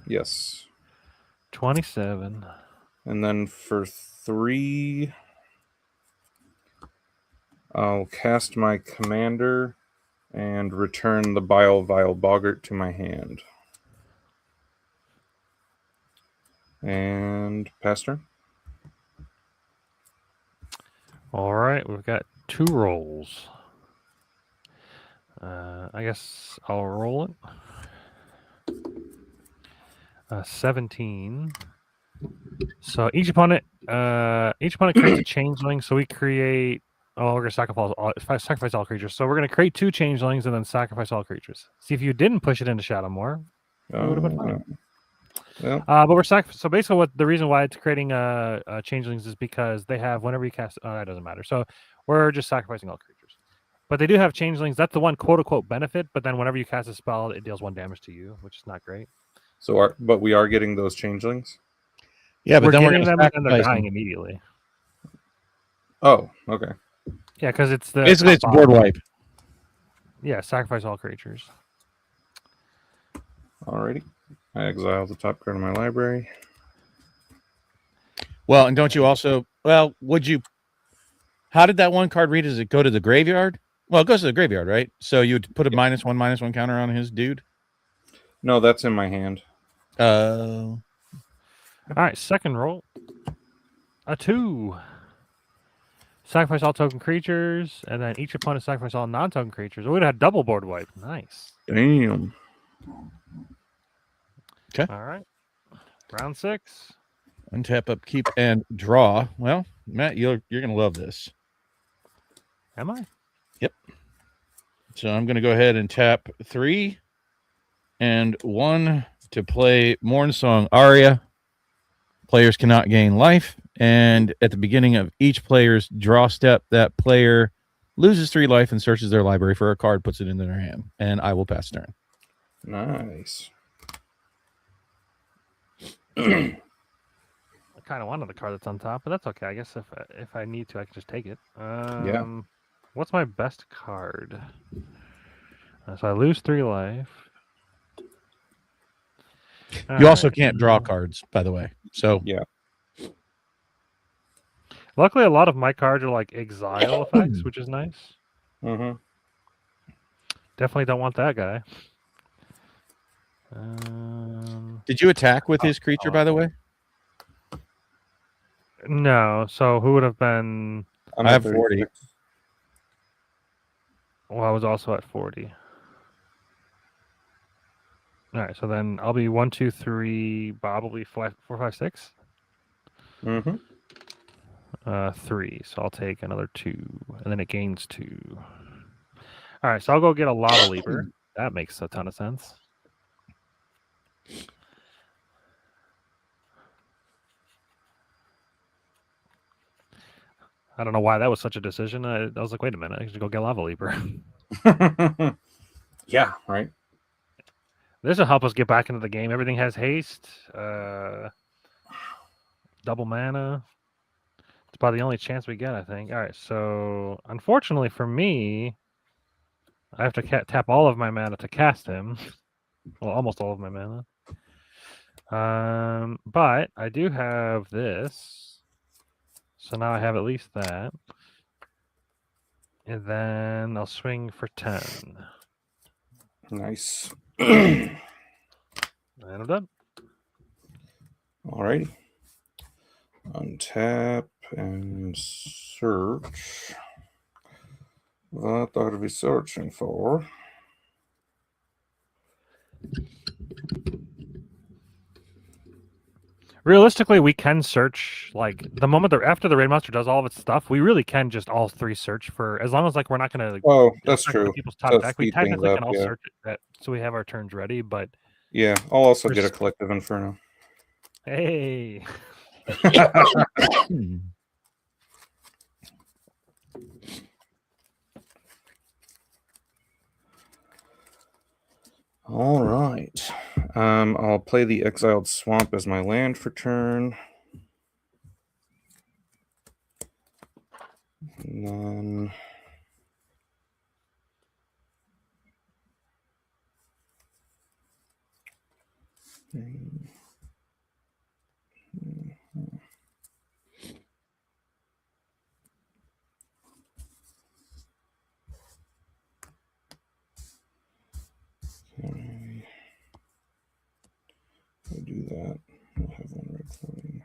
Yes. 27. And then for 3, I'll cast my commander and return the Bile Boggart to my hand. And pass turn. All right, we've got 2 rolls. I guess I'll roll it. 17. So each opponent creates a changeling. So we create. Oh, we're gonna sacrifice all creatures. So we're gonna create 2 changelings and then sacrifice all creatures. See, if you didn't push it into Shadowmoor, it would have been fine. Well, But we're so basically what the reason why it's creating changelings is because they have whenever you cast. Oh, that doesn't matter. So we're just sacrificing all creatures. But they do have changelings. That's the one quote unquote benefit. But then whenever you cast a spell, it deals 1 damage to you, which is not great. but we are getting those changelings. Yeah, but then we're getting going them to and they're dying immediately. Oh, okay. Yeah, because it's the basically it's a board wipe. Yeah, sacrifice all creatures. Alrighty. I exile the top card of my library. Well, and don't you also? Well, would you? How did that one card read? Does it go to the graveyard? Well, it goes to the graveyard, right? So you'd put a -1/-1 counter on his dude. No, that's in my hand. All right, second roll. A 2. Sacrifice all token creatures, and then each opponent sacrifice all non-token creatures. We would have had double board wipe. Nice. Damn. Okay. All right. Round 6. Untap, upkeep, and draw. Well, Matt, you're gonna love this. Am I? Yep. So I'm gonna go ahead and tap 3 and 1 to play Mornsong Aria. Players cannot gain life, and at the beginning of each player's draw step, that player loses 3 life and searches their library for a card, puts it into their hand, and I will pass turn. Nice. I kind of wanted the card that's on top, but that's okay. I guess if I need to, I can just take it. Yeah. What's my best card? So I lose 3 life. You also can't draw cards, by the way. So yeah. Luckily, a lot of my cards are like exile effects, which is nice. Mm-hmm. Definitely don't want that guy. Did you attack with his creature, by the way? No. So who would have been? I have 40. Well, I was also at 40. All right, so then I'll be 1, 2, 3. Bob will be 4, 5, 6. Mm-hmm. 3. So I'll take another 2, and then it gains 2. All right, so I'll go get a Lava Leaper. That makes a ton of sense. I don't know why that was such a decision. I was like, wait a minute, I should go get Lava Leaper. Yeah, right. This will help us get back into the game. Everything has haste, double mana. It's about the only chance we get, I think. All right, so unfortunately for me, I have to tap all of my mana to cast him. Well, almost all of my mana. But I do have this. So now I have at least that. And then I'll swing for 10. Nice. And I'm done. Alrighty. Untap and search. What are we searching for? Realistically, we can search like the moment after the raid monster does all of its stuff. We really can just all three search for as long as like we're not going to. Oh, that's true. People's top To deck. We speed things technically up, can all yeah. search it, so we have our turns ready. But Yeah, I'll also get a There's- Collective Inferno. hey, All right. I'll play the Exiled Swamp as my land for turn. And then I'll do that. I'll have one red floating.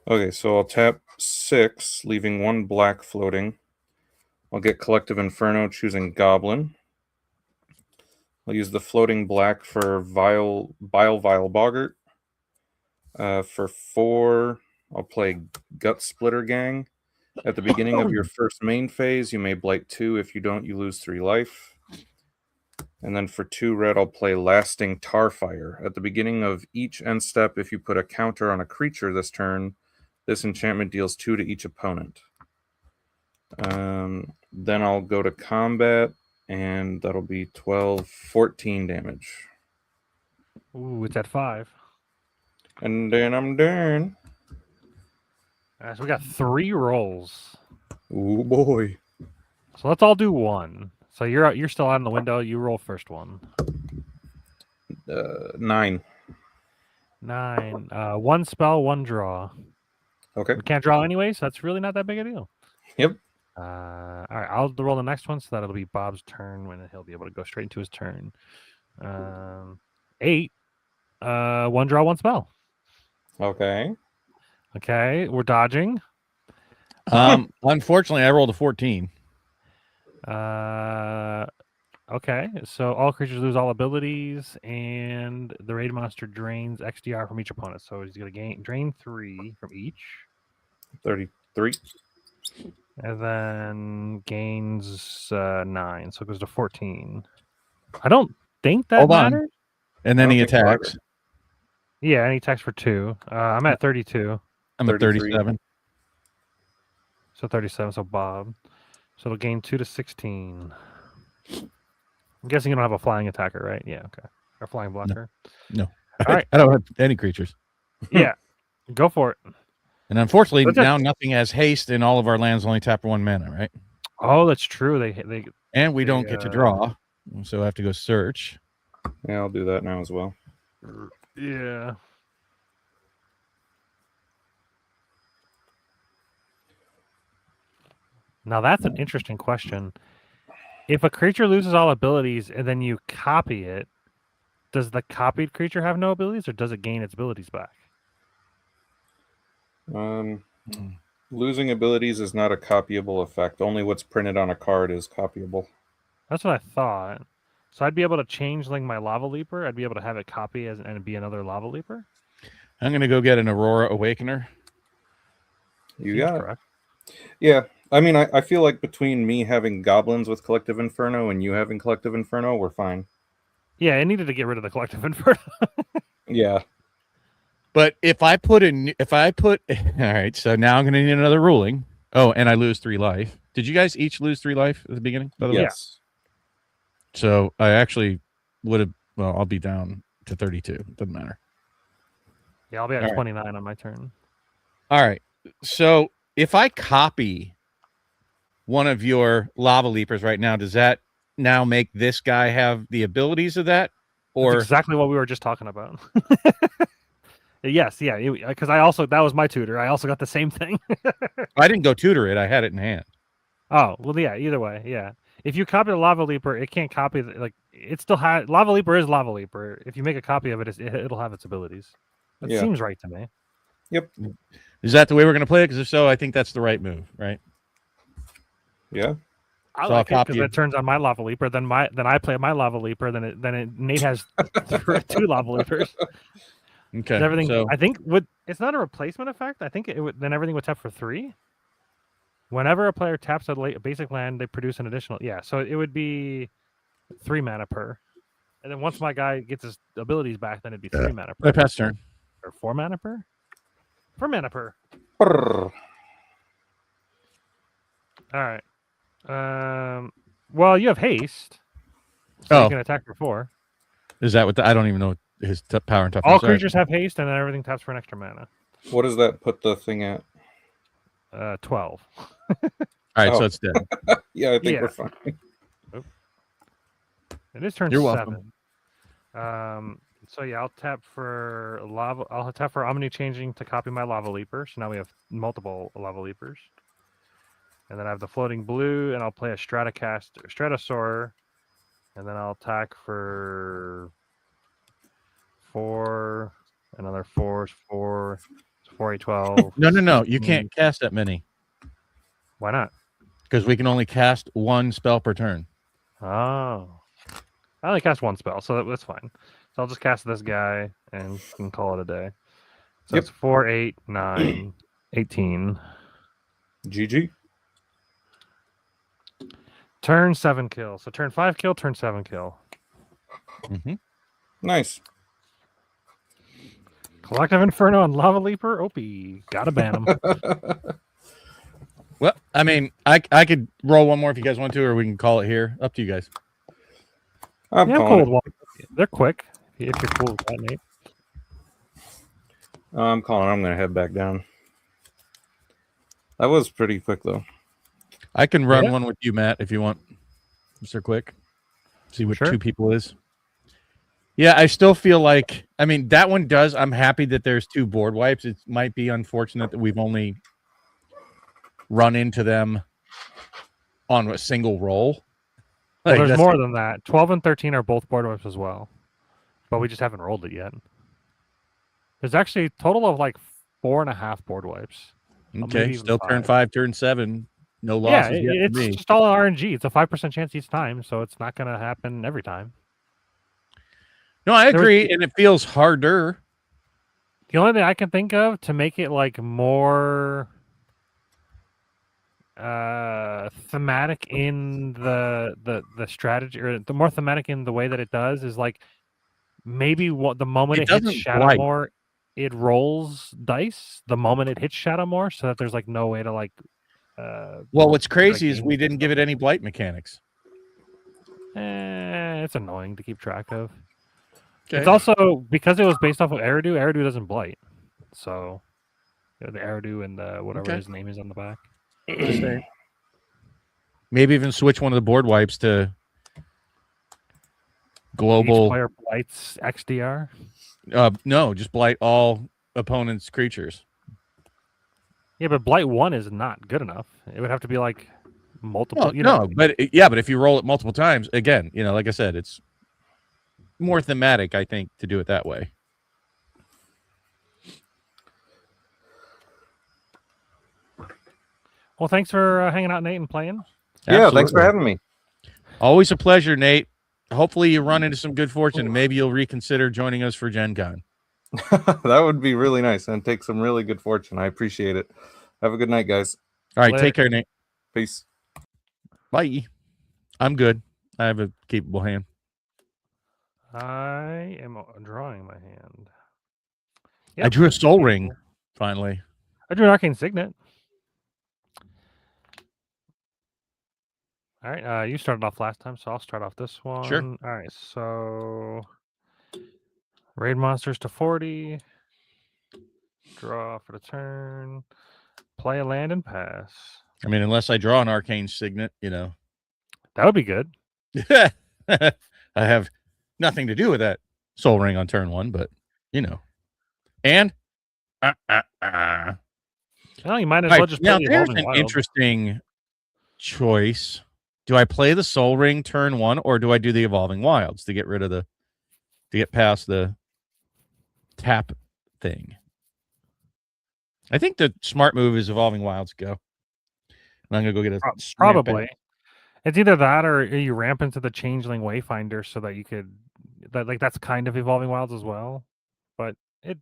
Okay, so I'll tap 6, leaving 1 black floating. I'll get Collective Inferno, choosing Goblin. I'll use the floating black for Vile Boggart. For 4, I'll play Gut Splitter Gang. At the beginning of your first main phase, you may blight 2. If you don't, you lose 3 life. And then for 2 red, I'll play Lasting Tarfire. At the beginning of each end step, if you put a counter on a creature this turn, this enchantment deals 2 to each opponent. Then I'll go to combat, and that'll be 12, 14 damage. ooh, it's at 5. And then I'm done. So we got 3 rolls. Oh boy. So let's all do 1. So you're still out in the window. You roll first one. 9. 9. 1 spell, 1 draw. Okay. We can't draw anyway, so that's really not that big a deal. Yep. All right, I'll roll the next one, so that'll be Bob's turn when he'll be able to go straight into his turn. 8. 1 draw, 1 spell. Okay. Okay, we're dodging. Unfortunately, I rolled a 14. Okay, so all creatures lose all abilities, and the raid monster drains XDR from each opponent. So he's going to drain 3 from each. 33. And then gains 9, so it goes to 14. I don't think that Hold on. matters. And then I he don't think attacks. Yeah, and he attacks for 2. I'm at 32, I'm at 33. 37. so 37. So Bob, so it'll gain 2 to 16. I'm guessing you don't have a flying attacker, right? Yeah, okay. Or flying blocker. No. All right. I don't have any creatures. Yeah, go for it. And unfortunately, But that- now nothing has haste, and all of our lands only tap for 1 mana, right? Oh, that's true. They And we don't get to draw, so I have to go search. Yeah, I'll do that now as well. yeah. Now that's an interesting question. If a creature loses all abilities and then you copy it, does the copied creature have no abilities, or does it gain its abilities back? Losing abilities is not a copyable effect. Only what's printed on a card is copyable. That's what I thought. So I'd be able to change like my Lava Leaper. I'd be able to have it copy and be another Lava Leaper. I'm going to go get an Aurora Awakener. You Seems got it. correct. Yeah. I mean, I feel like between me having goblins with Collective Inferno and you having Collective Inferno, we're fine. Yeah, it needed to get rid of the Collective Inferno. Yeah. But if I put all right, so now I'm going to need another ruling. Oh, and I lose 3 life. Did you guys each lose 3 life at the beginning? By the way? Yes. So I actually would have. Well, I'll be down to 32. Doesn't matter. Yeah, I'll be at All right. 29 on my turn. All right. So if I copy one of your Lava Leapers right now, does that now make this guy have the abilities of that? Or That's exactly what we were just talking about. Yes, yeah, because that was my tutor. I also got the same thing. I didn't go tutor it. I had it in hand. Oh, well, yeah, either way, yeah. If you copy the Lava Leaper, it can't copy, it still has, Lava Leaper is Lava Leaper. If you make a copy of it, it'll have its abilities. That Yeah. seems right to me. Yep. Is that the way we're going to play it? Because if so, I think that's the right move, right? Yeah. I So I'll like it copy because it. it turns on my Lava Leaper. Then I play my Lava Leaper. Then Nate has 2 Lava Leapers. Okay. Everything. So I think it's not a replacement effect. I think it would then everything would tap for 3. Whenever a player taps a basic land, they produce an additional. Yeah, so it would be 3 mana per. And then once my guy gets his abilities back, then it'd be 3 mana per. I pass turn. Or 4 mana per? 4 mana per. Brrr. All right. Well, you have haste. So you can attack for 4. Is that what I don't even know his power and toughness. All creatures have haste, and then everything taps for an extra mana. What does that put the thing at? 12. All right, so Oh. it's dead. Yeah, I think Yeah. we're fine. It is turn You're 7. So yeah, I'll tap for lava. I'll tap for Omni changing to copy my Lava Leaper. So now we have multiple Lava Leapers. And then I have the floating blue, and I'll play a Stratosaur, and then I'll attack for 4, another 4, 4, 4, 8, 12. No. You can't cast that many Why not? because we can only cast 1 spell per turn. Oh. I only cast 1 spell, so that's fine. So I'll just cast this guy and can call it a day. So Yep. it's 4, 8, 9, 18. GG. Turn 7 kill. So turn 5 kill, turn 7 kill. Mm-hmm. Nice. Collective Inferno and Lava Leaper. Opie. Gotta ban him. Well, I mean, I could roll one more if you guys want to, or we can call it here. Up to you guys. I'm Yeah, I'm cool calling with it. one. They're quick. If you're cool with that, Nate. I'm calling. I'm going to head back down. That was pretty quick, though. I can run Yeah. one with you, Matt, if you want. Mr. Quick. See what Sure. 2 people is. Yeah, I still feel like, I mean, that one does. I'm happy that there's 2 board wipes. It might be unfortunate that we've only run into them on a single roll. Well, Like, there's that's more it. than that. 12 and 13 are both board wipes as well. But we just haven't rolled it yet. There's actually a total of like 4.5 board wipes. maybe Okay, even still turn 5. 5, turn 7. No Yeah, losses yet for it's me. just all RNG. It's a 5% chance each time, so it's not going to happen every time. No, I There was- agree, and it feels harder. The only thing I can think of to make it like more thematic in the strategy, or the more thematic in the way that it does, is like maybe the moment It it hits doesn't blight. Shadowmoor, it rolls dice the moment it hits Shadowmoor, so that there's like no way to like. Well, what's crazy is game we didn't give it any blight mechanics. It's annoying to keep track of. Okay. It's also because it was based off of Eridu. Eridu doesn't blight, so the Eridu and the whatever Okay. his name is on the back. Just saying. Maybe even switch one of the board wipes to global. Each player blights XDR. No, just blight all opponents' creatures. Yeah, but blight 1 is not good enough. It would have to be like multiple. No, you know, but but if you roll it multiple times, again, like I said, it's more thematic, I think, to do it that way. Well, thanks for hanging out, Nate, and playing. Yeah, thanks for Absolutely. having me. Always a pleasure, Nate. Hopefully you run into some good fortune and maybe you'll reconsider joining us for Gen Con. That would be really nice and take some really good fortune. I appreciate it. Have a good night, guys. All right, Later. take care, Nate. Peace. Bye. I'm good. I have a capable hand. I am drawing my hand. I drew a soul ring, finally. I drew an arcane signet. All right, you started off last time, so I'll start off this one. Sure. All right, so raid monsters to 40. Draw for the turn. Play a land and pass. I mean, unless I draw an arcane signet, That would be good. I have nothing to do with that soul ring on turn 1, but And Well, you might as Right, well just now play the there's Evolving an Wild. interesting choice. Do I play the soul ring turn 1 or do I do the evolving wilds to get past the tap thing? I think the smart move is evolving wilds go. And I'm gonna go get a Probably. It's either that or you ramp into the Changeling Wayfinder so that you could that's kind of Evolving Wilds as well. But it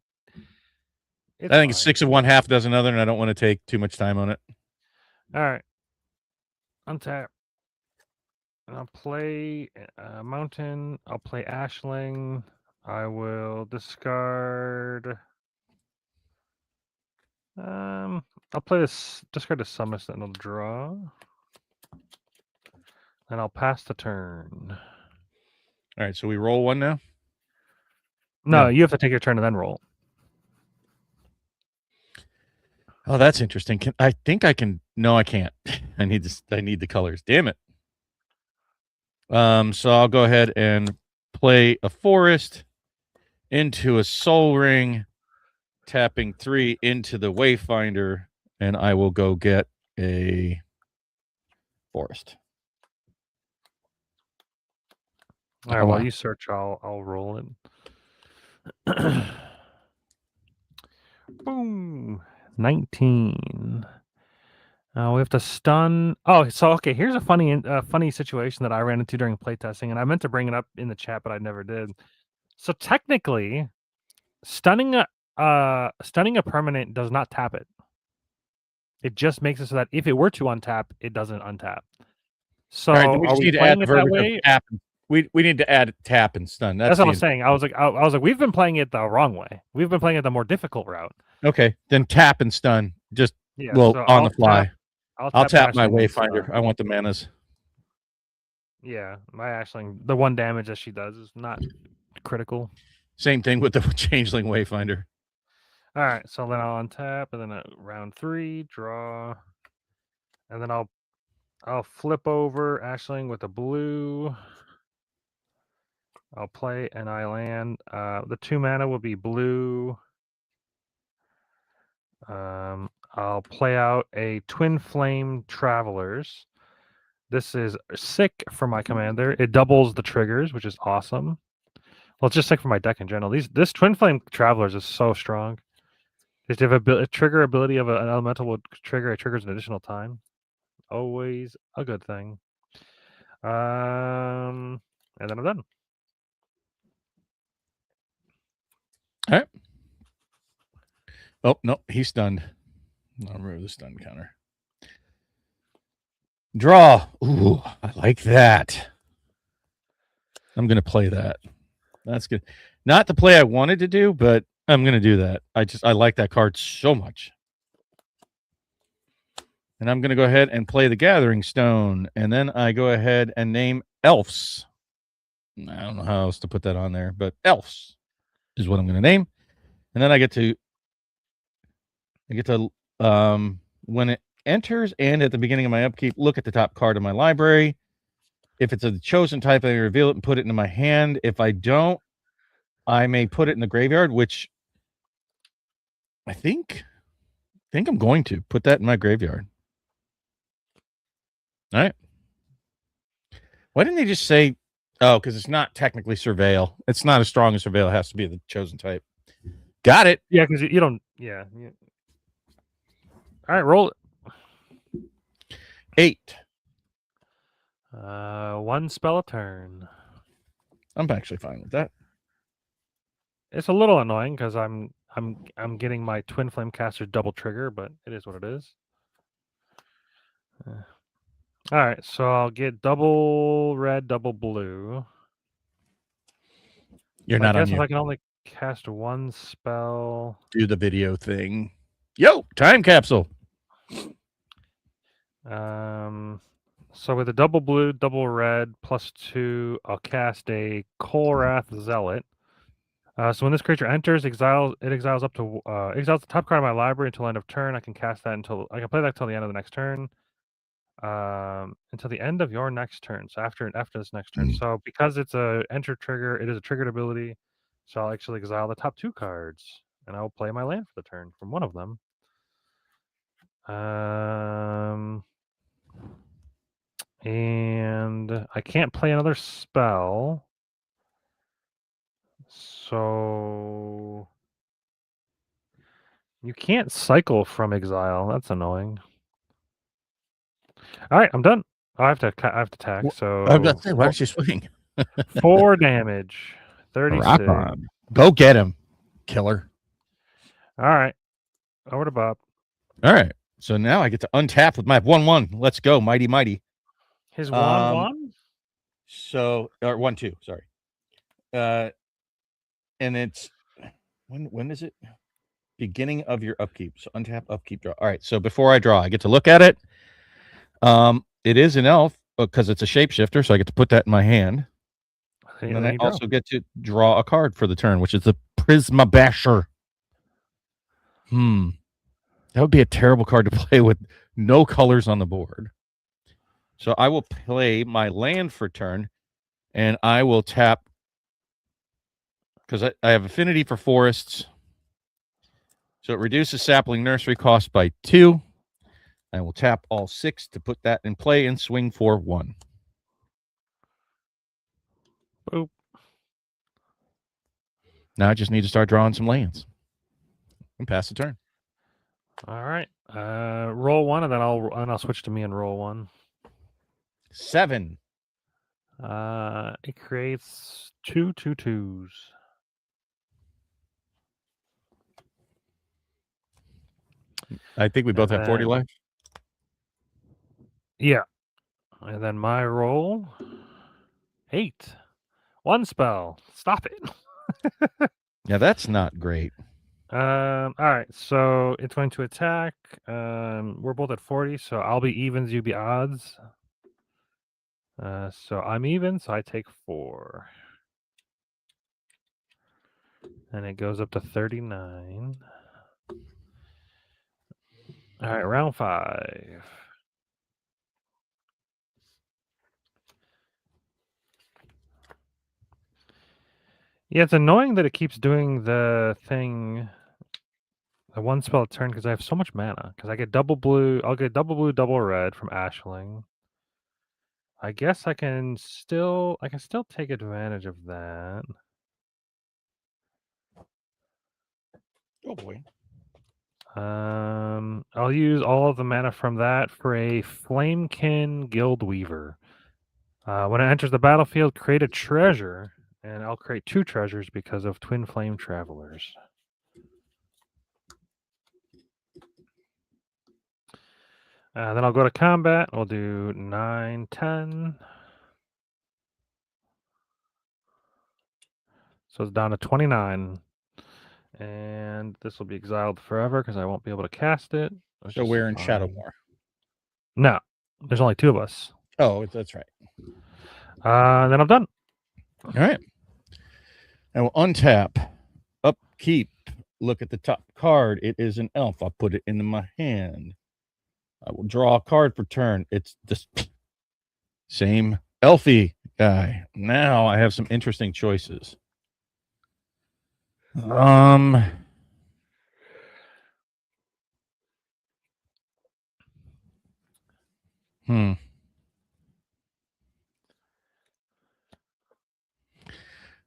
I think it's 6 of one, half dozen other, and I don't want to take too much time on it. All right. Untap. And I'll play Mountain. I'll play Ashling. I will discard. I'll play this. Discard the Summit and I'll draw. And I'll pass the turn. All right, so we roll one now? No, you have to take your turn and then roll. Oh, that's interesting. I think I can. No, I can't. I need this. I need the colors. Damn it. So I'll go ahead and play a forest into a soul ring, tapping 3 into the Wayfinder, and I will go get a forest. All right, while you search, I'll roll it. Boom. 19. We have to stun. Oh, so okay. Here's a funny situation that I ran into during playtesting, and I meant to bring it up in the chat, but I never did. So technically, stunning a permanent does not tap it. It just makes it so that if it were to untap, it doesn't untap. So right, we just need to add the that way? tap. We need to add tap and stun. That's what I'm saying. I was like, we've been playing it the wrong way. We've been playing it the more difficult route. Okay, then tap and stun. Just so on the fly. I'll tap my Wayfinder. I want the manas. Yeah, my Ashling. The 1 damage that she does is not critical. Same thing with the Changeling Wayfinder. All right, so then I'll untap, and then round 3, draw, and then I'll flip over Ashling with a blue. I'll play and I land. The 2 mana will be blue. I'll play out a Twin Flame Travelers. This is sick for my commander. It doubles the triggers, which is awesome. Well, it's just sick for my deck in general. This Twin Flame Travelers is so strong. If you have a trigger ability of an elemental will trigger, it triggers an additional time. Always a good thing. And then I'm done. All right. Oh, no, he's stunned. I'll remove the stun counter. Draw. Ooh, I like that. I'm going to play that. That's good. Not the play I wanted to do, but I'm going to do that. I like that card so much. And I'm going to go ahead and play the Gathering Stone. And then I go ahead and name Elves. I don't know how else to put that on there, but Elves is what I'm going to name. And then I get to when it enters and at the beginning of my upkeep, look at the top card of my library. If it's a chosen type, I reveal it and put it into my hand. If I don't, I may put it in the graveyard, which I think I'm going to put that in my graveyard. All right. Why didn't they just say, oh, because it's not technically Surveil. It's not as strong as Surveil. It has to be the chosen type. Got it. Yeah, because you don't. Yeah. All right, roll it. 8. 1 spell a turn. I'm actually fine with that. It's a little annoying because I'm getting my Twin Flame Caster double trigger, but it is what it is. All right, so I'll get double red, double blue. You're not on you. you. If I can only cast 1 spell. Do the video thing. Yo, time capsule. So with a double blue, double red, +2, I'll cast a Kolrath Zealot. So when this creature enters, it exiles up to exiles the top card of my library until end of turn. I can cast that I can play that until the end of the next turn. Until the end of your next turn. So after this next turn. So because it's a enter trigger, it is a triggered ability. So I'll actually exile the top 2 cards, and I will play my land for the turn from one of them. And I can't play another spell. So you can't cycle from exile. That's annoying. All right, I'm done. I have to attack. So I was about to say, why don't you swing? 4 damage. 36. Rock on. Go get him, killer. All right. Over to Bob. All right. So now I get to untap with my 1/1. Let's go, mighty mighty. His 1/1. So or 1/2. Sorry. And it's when is it? Beginning of your upkeep. So untap, upkeep, draw. All right. So before I draw, I get to look at it. It is an elf because it's a shapeshifter, so I get to put that in my hand. And then I also get to draw a card for the turn, which is the Prisma Basher. That would be a terrible card to play with no colors on the board. So I will play my land for turn, and I will tap because I have affinity for forests. So it reduces sapling nursery cost by 2. I will tap all 6 to put that in play and swing for 1. Boop. Now I just need to start drawing some lands and pass the turn. All right. Roll 1, and then I'll switch to me and roll 1. 7. It creates 2 2/2s. I think we both have 40 life. Yeah. And then my roll 8. 1 spell. Stop it. Yeah, that's not great. All right. So it's going to attack. We're both at 40, so I'll be evens, you be odds. So I'm even, so I take 4. And it goes up to 39. All right, round 5. Yeah, it's annoying that it keeps doing the thing, the 1 spell a turn, because I have so much mana. Because I get double blue, I'll get double blue, double red from Ashling. I guess I can still take advantage of that. Oh boy. I'll use all of the mana from that for a Flamekin Guildweaver. When it enters the battlefield, create a treasure, and I'll create 2 treasures because of Twin Flame Travelers. Then I'll go to combat. We'll do 9, 10. So it's down to 29. And this will be exiled forever because I won't be able to cast it. So we're in Shadowmoor. No, there's only 2 of us. Oh, that's right. Then I'm done. All right. I will untap, upkeep, look at the top card. It is an elf. I'll put it into my hand. I will draw a card per turn. It's the same elfy guy. Now I have some interesting choices.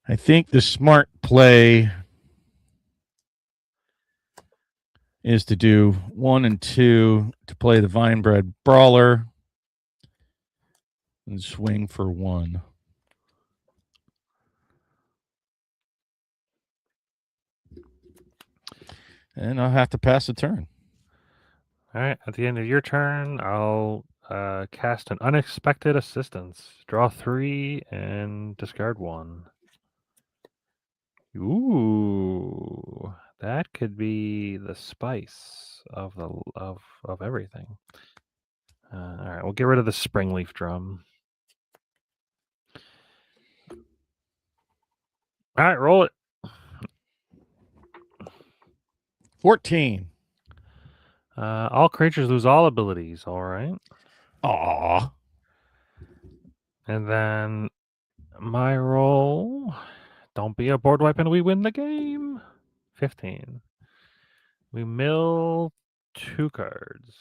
I think the smart play is to do 1 and 2 to play the Vinebred Brawler and swing for 1. And I'll have to pass the turn. All right. At the end of your turn, I'll cast an Unexpected Assistance. Draw 3 and discard 1. Ooh, that could be the spice of everything. All right, we'll get rid of the Springleaf Drum. All right, roll it. 14. All creatures lose all abilities. All right. Aw. And then my roll. Don't be a board wipe and we win the game. 15. We mill 2 cards.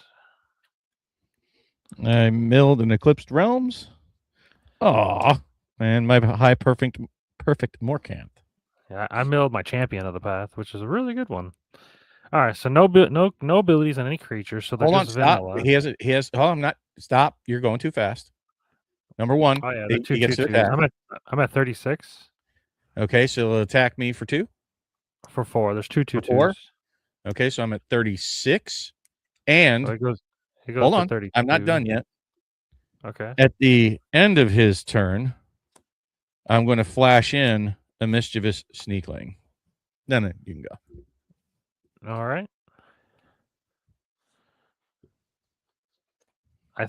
I milled an Eclipsed Realms. Aw. And my high perfect Morkanth. Yeah, I milled my Champion of the Path, which is a really good one. All right, so no abilities on any creature, so they're Hold on, just stop. vanilla. He has. Oh, I'm not. Stop. You're going too fast. Number 1. Oh yeah, the he gets to 2/2/2s. attack. I'm at 36. Okay, so he'll attack me for 2. For 4. There's 2 For 4? 2/2s. Okay, so I'm at 36. And So it goes hold to on, 32. I'm not done yet. Okay. At the end of his turn, I'm going to flash in a mischievous sneakling. Then you can go. All right. I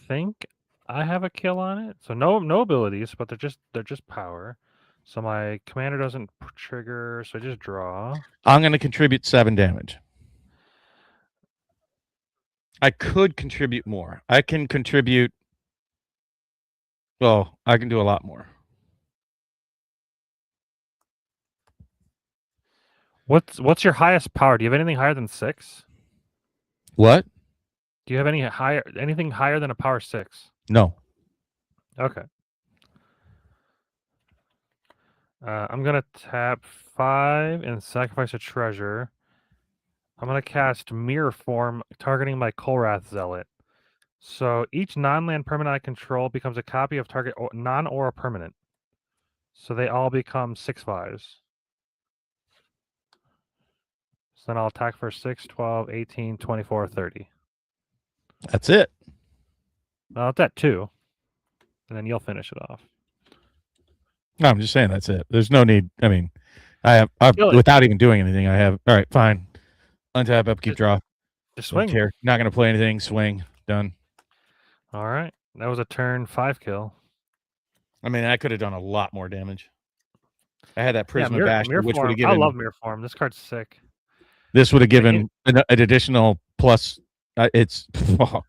think I have a kill on it. So no abilities, but they're just power. So my commander doesn't trigger, so I just draw. I'm going to contribute 7 damage. I could contribute more. I can contribute. Well, I can do a lot more. What's your highest power? Do you have anything higher than 6? What? Do you have anything higher than a power 6? No. Okay. I'm gonna tap 5 and sacrifice a treasure. I'm gonna cast Mirror Form, targeting my Kolrath Zealot. So each non-land permanent I control becomes a copy of target non-aura permanent. So they all become 6/5s. So then I'll attack for 6, 12, 18, 24, 30. That's it. Well, it's at 2. And then you'll finish it off. No, I'm just saying that's it. There's no need. I mean, I've Kill it. without even doing anything. I have. All right, fine. Untap, upkeep, draw. Just Don't swing. care. Not going to play anything. Swing. Done. All right. That was a turn 5 kill. I mean, I could have done a lot more damage. I had that Prisma Mirror Bastion, which would Form. have given. I love Mirror Form. This card's sick. This would have given an additional plus. It's. Let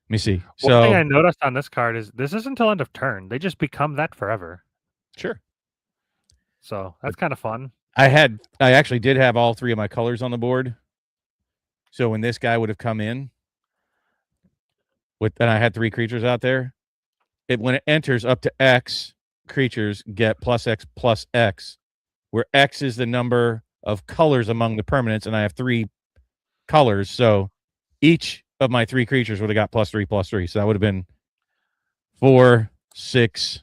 me see. One thing I noticed on this card is this isn't until end of turn. They just become that forever. Sure. So that's kind of fun. I actually did have all 3 of my colors on the board. So when this guy would have come in, and I had 3 creatures out there, when it enters up to X, creatures get +X, where X is the number of colors among the permanents, and I have 3 colors. So each of my 3 creatures would have got +3. So that would have been 4, 6,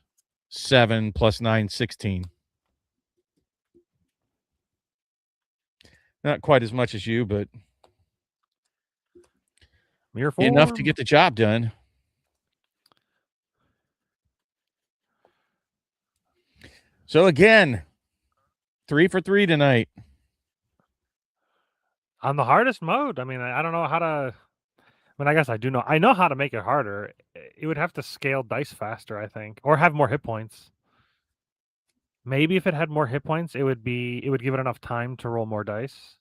7 + 9, 16. Not quite as much as you, but Mirror Form. enough to get the job done. So again, 3 for 3 tonight. On the hardest mode. I mean, I don't know how to. I mean, I guess I do know. I know how to make it harder. It would have to scale dice faster, I think, or have more hit points. Maybe if it had more hit points, it would give it enough time to roll more dice.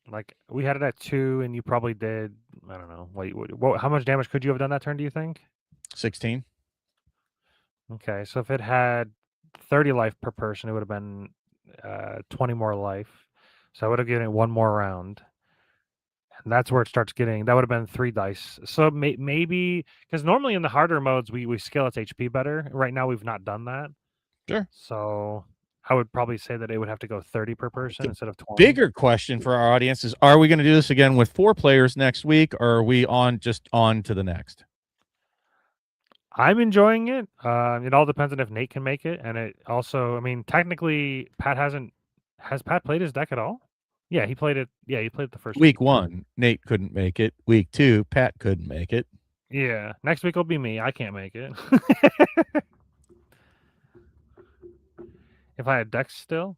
Like we had it at 2, and you probably did. I don't know. How much damage could you have done that turn? Do you think? 16. Okay, so if it had 30 life per person, it would have been 20 more life. So I would have given it 1 more round. And that's where it starts getting. That would have been 3 dice. So maybe because normally in the harder modes we scale its HP better. Right now we've not done that. Sure. So I would probably say that it would have to go 30 per person instead of 20. Bigger question for our audience is: are we going to do this again with 4 players next week, or are we on to the next? I'm enjoying it. It all depends on if Nate can make it, and it also. I mean, technically, has Pat played his deck at all? Yeah, he played it. Yeah, he played it the first week 1. Nate couldn't make it. Week 2, Pat couldn't make it. Yeah, next week will be me. I can't make it. If I had decks still.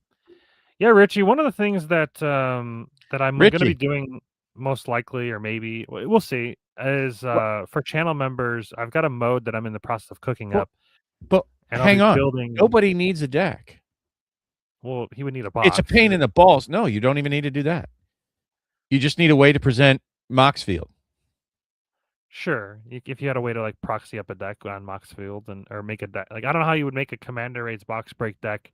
Yeah, Richie. One of the things that I'm going to be doing most likely, or maybe we'll see, is for channel members. I've got a mode that I'm in the process of cooking up. But hang on, nobody needs a deck. Well, he would need a box. It's a pain in the balls. No, you don't even need to do that. You just need a way to present Moxfield. Sure, if you had a way to like proxy up a deck on Moxfield or make a deck, like I don't know how you would make a Commander Raids box break deck.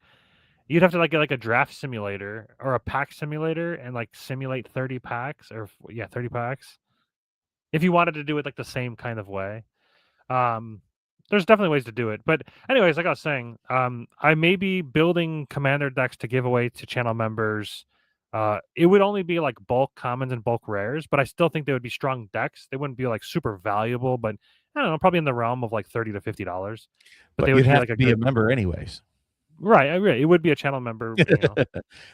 You'd have to get like a draft simulator or a pack simulator and like simulate 30 packs 30 packs. If you wanted to do it like the same kind of way, there's definitely ways to do it. But anyways, like I was saying, I may be building Commander decks to give away to channel members. It would only be like bulk commons and bulk rares, but I still think they would be strong decks. They wouldn't be like super valuable, but I don't know, probably in the realm of like $30 to $50. But they would have to be a member anyways. Right, it would be a channel member.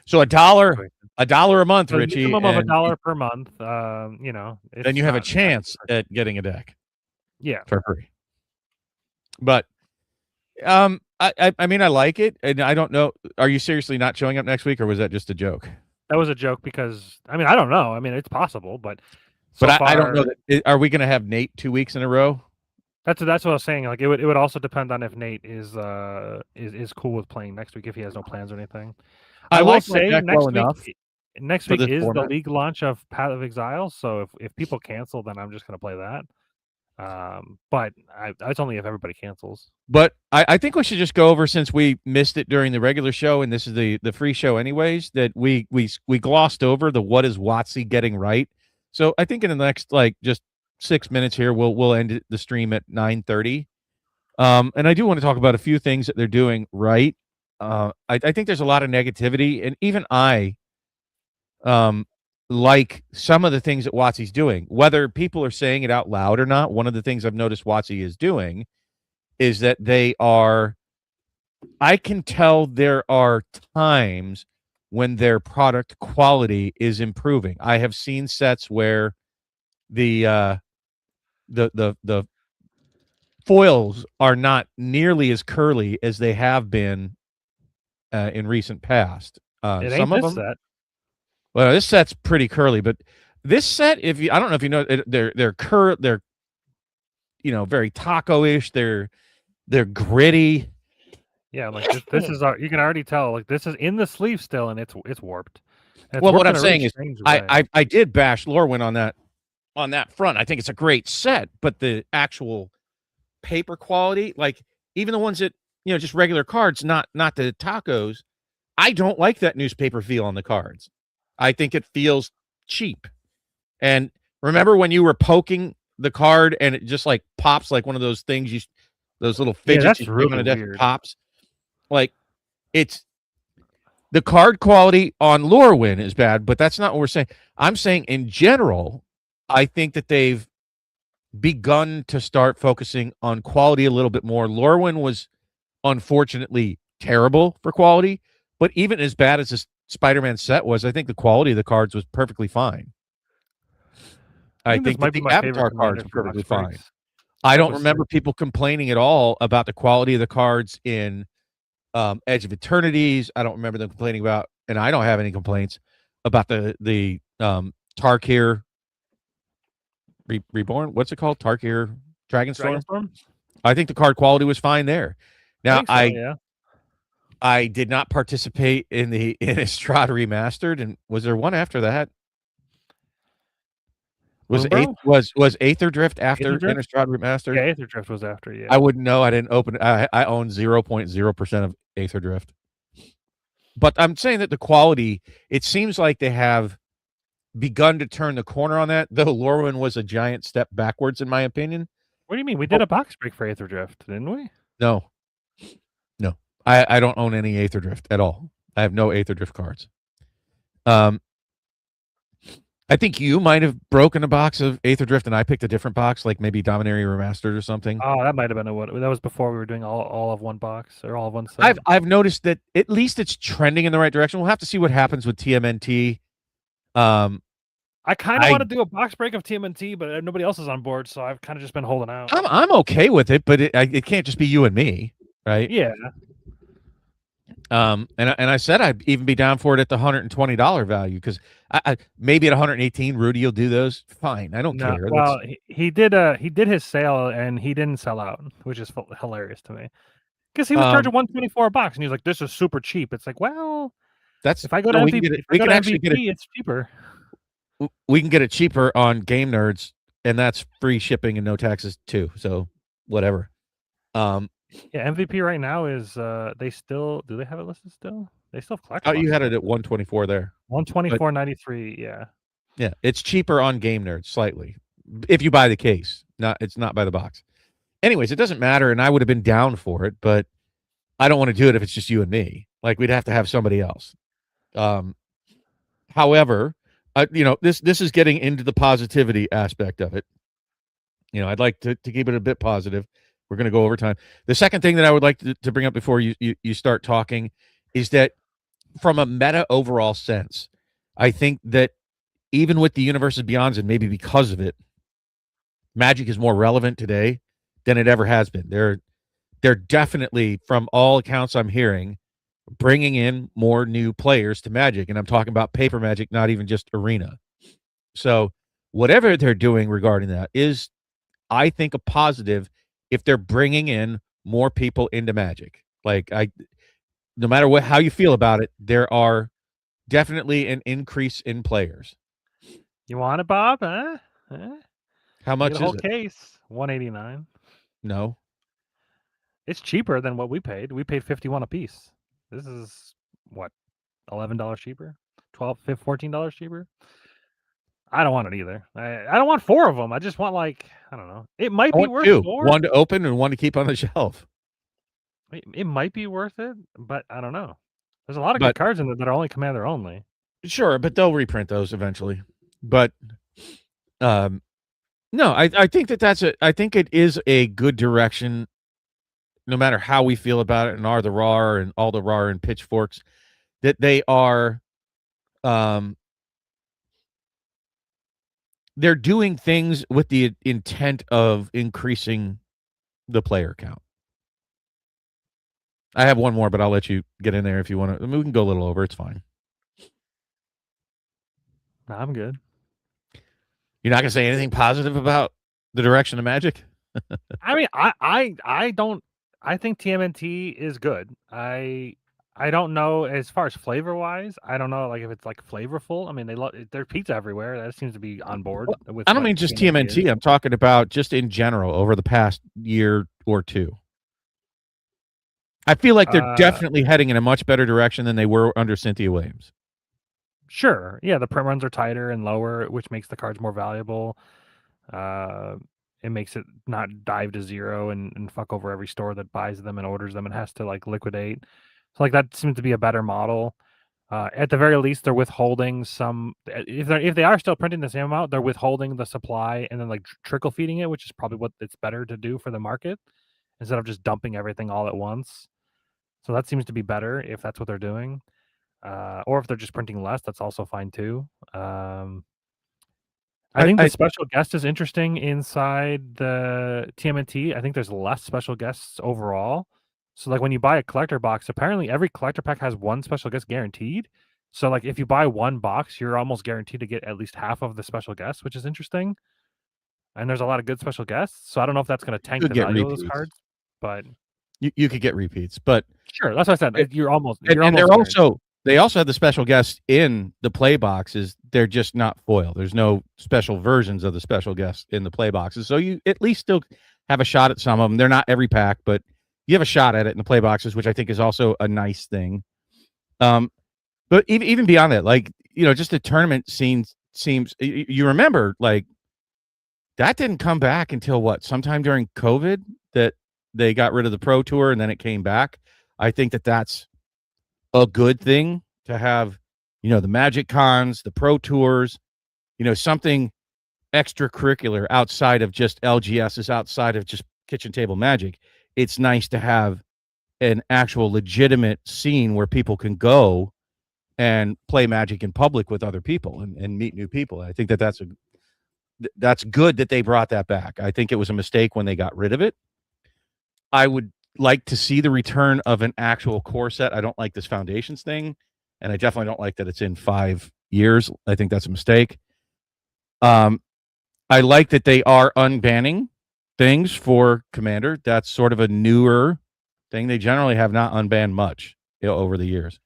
So $1 a month, So a Richie, minimum of and $1 per month. then you have a not chance at getting a deck Yeah, for free. But I mean, I like it, and I don't know. Are you seriously not showing up next week, or was that just a joke? that was a joke because I don't know. I mean, it's possible, but so But far, I don't know that. Are we going to have Nate 2 weeks in a row? That's what I was saying. Like it would also depend on if Nate is cool with playing next week if he has no plans or anything. I will like my say deck next well enough for week this is the format. league launch of Path of Exile. So if people cancel, then I'm just gonna play that. But it's only if everybody cancels. But I think we should just go over, since we missed it during the regular show, and this is the free show anyways, that we glossed over the what is WotC getting right. So I think in the next just 6 minutes here, we'll end the stream at 9:30. And I do want to talk about a few things that they're doing right. I think there's a lot of negativity, and even I like some of the things that WotC's doing. Whether people are saying it out loud or not, one of the things I've noticed WotC is doing is that I can tell there are times when their product quality is improving. I have seen sets where the foils are not nearly as curly as they have been in recent past. It Some ain't of this them. set. Well, this set's pretty curly, but this set, I don't know if you know, they're very taco-ish. They're gritty. Yeah, like this is you can already tell like this is in the sleeve still, and it's warped. And it's Well, what warped I'm in a saying really is, strange way. I did bash Lorwyn on that front. I think it's a great set, but the actual paper quality, like even the ones that just regular cards, not the tacos, I don't like that newspaper feel on the cards. I think it feels cheap. And remember when you were poking the card and it just like pops like one of those things those little fidgets that's you stick really on a desk weird. pops? Like, it's the card quality on Lorwyn is bad, but that's not what we're saying. I'm saying in general, I think that they've begun to start focusing on quality a little bit more. Lorwyn was unfortunately terrible for quality, but even as bad as this Spider-Man set was, I think the quality of the cards was perfectly fine. I think that the Avatar cards were perfectly fine. I don't remember people complaining at all about the quality of the cards in Edge of Eternities. I don't remember them complaining about, and I don't have any complaints about the Tarkir Reborn. What's it called? Tarkir Dragonstorm? I think the card quality was fine there. Now, I did not participate in Innistrad Remastered, and was there one after that? Was Aether Drift after Innistrad Remastered? Yeah, Aether Drift was after. Yeah, I wouldn't know. I didn't open it. I own 0.0% of Aether Drift. But I'm saying that the quality, it seems like they have begun to turn the corner on that, though Lorwyn was a giant step backwards, in my opinion. What do you mean? We did a box break for Aether Drift, didn't we? No. I don't own any Aether Drift at all. I have no Aether Drift cards. I think you might have broken a box of Aether Drift, and I picked a different box, like maybe Dominaria Remastered or something. Oh, that might have been that was before we were doing all of one box or all of one set. I've noticed that at least it's trending in the right direction. We'll have to see what happens with TMNT. I kind of want to do a box break of TMNT, but nobody else is on board, so I've kind of just been holding out. I'm okay with it, but it can't just be you and me, right? Yeah. And I said I'd even be down for it at the $120 value, because I maybe at 118, Rudy will do those. Fine, I don't care. Well, he did his sale and he didn't sell out, which is hilarious to me, because he was charging $124 a box, and he was like, "This is super cheap." It's like, well, if I go to MVP, it's cheaper. We can get it cheaper on Game Nerds, and that's free shipping and no taxes too. So whatever. Yeah, MVP right now is do they have it listed still? They still have collectibles. Oh, you had it at 124 there. 124.93. Yeah. Yeah, it's cheaper on Game Nerds slightly if you buy the case. It's not by the box. Anyways, it doesn't matter, and I would have been down for it, but I don't want to do it if it's just you and me. Like, we'd have to have somebody else. However, this is getting into the positivity aspect of it. I'd like to keep it a bit positive. We're going to go overtime. The second thing that I would like to bring up before you start talking is that from a meta overall sense, I think that even with the Universes Beyonds, and maybe because of it, Magic is more relevant today than it ever has been. They're definitely, from all accounts I'm hearing, bringing in more new players to Magic, and I'm talking about paper Magic, not even just Arena. So whatever they're doing regarding that is, I think, a positive if they're bringing in more people into Magic. Like, no matter how you feel about it, there are definitely an increase in players. You want it, Bob? Huh? How much Get a is whole it? case. $189. No. It's cheaper than what we paid. We paid $51 a piece. This is what, $11 cheaper, $12, $14 cheaper. I don't want it either. I don't want 4 of them. I just want, like, I don't know. It might I be want worth 2, 4. one to open and one to keep on the shelf. It might be worth it, but I don't know. There's a lot of But good cards in there that are only Commander only. sure, but they'll reprint those eventually. But no, I think I think it is a good direction, no matter how we feel about it, and are the RAR and all the RAR and pitchforks, that they are they're doing things with the intent of increasing the player count. I have one more, but I'll let you get in there if you want to. I mean, we can go a little over. It's fine. I'm good. You're not going to say anything positive about the direction of Magic? I mean, I don't. I think TMNT is good. I don't know as far as flavor wise. I don't know, like, if it's like flavorful. I mean, there's pizza everywhere. That seems to be on board with. I don't mean just TMNT. I'm talking about just in general over the past year or two. I feel like they're definitely heading in a much better direction than they were under Cynthia Williams. Sure. Yeah, the print runs are tighter and lower, which makes the cards more valuable. It makes it not dive to 0 and fuck over every store that buys them and orders them and has to, like, liquidate. So, like, that seems to be a better model. At the very least, they're withholding some. If they are still printing the same amount, they're withholding the supply and then, like, trickle feeding it, which is probably what it's better to do for the market instead of just dumping everything all at once. So that seems to be better if that's what they're doing. Or if they're just printing less, that's also fine too. I think the special guest is interesting inside the TMNT. I think there's less special guests overall. So, like, when you buy a collector box, apparently every collector pack has 1 special guest guaranteed. So, like, if you buy 1 box, you're almost guaranteed to get at least half of the special guests, which is interesting. And there's a lot of good special guests. So I don't know if that's going to tank the value of those cards, but you could get repeats. But sure, that's what I said. You're almost. They also have the special guests in the play boxes. They're just not foil. There's no special versions of the special guests in the play boxes. So you at least still have a shot at some of them. They're not every pack, but you have a shot at it in the play boxes, which I think is also a nice thing. But even beyond that, like, just the tournament seems, you remember, like, that didn't come back until what, sometime during COVID, that they got rid of the Pro Tour and then it came back. I think that's a good thing to have, the Magic Cons, the Pro Tours, something extracurricular outside of just LGSs, outside of just kitchen table Magic. It's nice to have an actual legitimate scene where people can go and play Magic in public with other people and meet new people. I think that's good that they brought that back. I think it was a mistake when they got rid of it. I would like to see the return of an actual core set. I don't like this Foundations thing, and I definitely don't like that it's in 5 years. I think that's a mistake. I like that they are unbanning things for Commander. That's sort of a newer thing. They generally have not unbanned much over the years.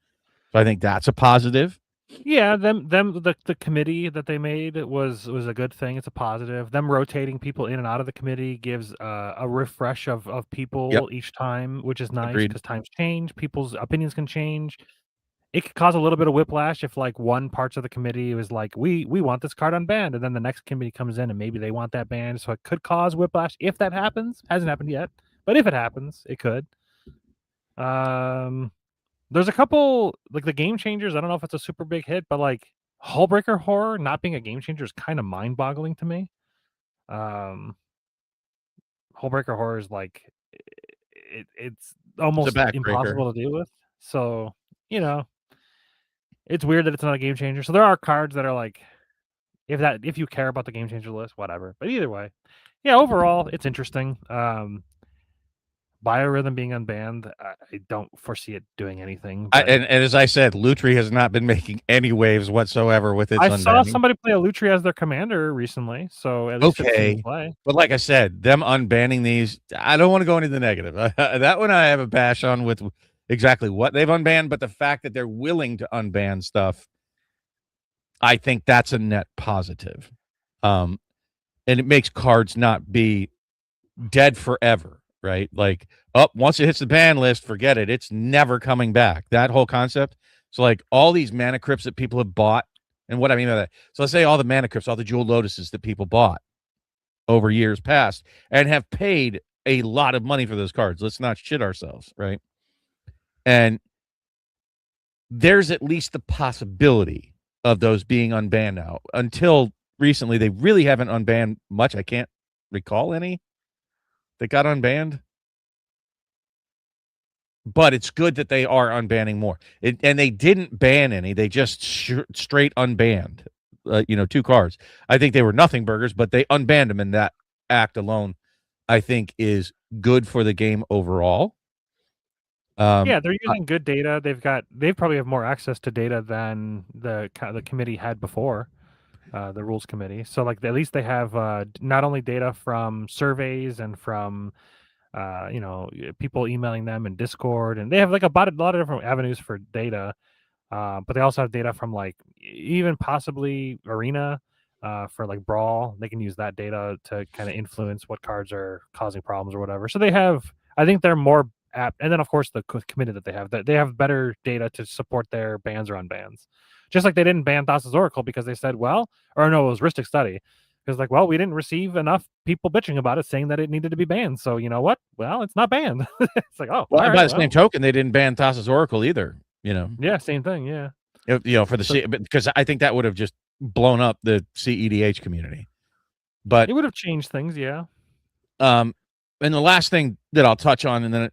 So I think that's a positive. Yeah, the committee that they made was a good thing. It's a positive. Them rotating people in and out of the committee gives a refresh of people each time, which is nice because times change. People's opinions can change. It could cause a little bit of whiplash if, like, one parts of the committee was like, we want this card unbanned, and then the next committee comes in and maybe they want that banned. So it could cause whiplash if that happens. Hasn't happened yet, but if it happens, it could. There's a couple, like, the game changers. I don't know if it's a super big hit, but, like, Hullbreaker Horror not being a game changer is kind of mind-boggling to me. Hullbreaker Horror is, like, it's almost backbreaker. impossible to deal with. So, it's weird that it's not a game changer. So there are cards that are like, if you care about the game changer list, whatever. But either way, yeah, overall it's interesting. Biorhythm being unbanned, I don't foresee it doing anything. And as I said, Lutri has not been making any waves whatsoever with its unbanning. I saw somebody play a Lutri as their commander recently, so at least it's seen play. But like I said, them unbanning these, I don't want to go into the negative. That one I have a bash on with exactly what they've unbanned, but the fact that they're willing to unban stuff, I think that's a net positive. And it makes cards not be dead forever. Right? Like, once it hits the ban list, forget it. It's never coming back. That whole concept. So, like, all these mana crypts that people have bought, and what I mean by that. So, let's say all the mana crypts, all the jewel lotuses that people bought over years past and have paid a lot of money for those cards. Let's not shit ourselves, right? And there's at least the possibility of those being unbanned now. Until recently, they really haven't unbanned much. I can't recall any that got unbanned, but it's good that they are unbanning more. And they didn't ban any; they just straight unbanned, 2 cards. I think they were nothing burgers, but they unbanned them, and that act alone, I think, is good for the game overall. Yeah, they're using good data. They probably have more access to data than the committee had before. The rules committee. So like at least they have not only data from surveys and from people emailing them in Discord, and they have like a lot of different avenues for data. But they also have data from like even possibly Arena for like Brawl. They can use that data to kind of influence what cards are causing problems or whatever. So I think they're more apt. And then of course the committee that they have better data to support their bans or unbans. Just like they didn't ban Thassa's Oracle because they said, it was Ristic Study. Because we didn't receive enough people bitching about it saying that it needed to be banned. So you know what? Well, it's not banned. It's like, by the same token, they didn't ban Thassa's Oracle either. Yeah, same thing. Yeah. For the because I think that would have just blown up the CEDH community. But it would have changed things, yeah. And the last thing that I'll touch on, and then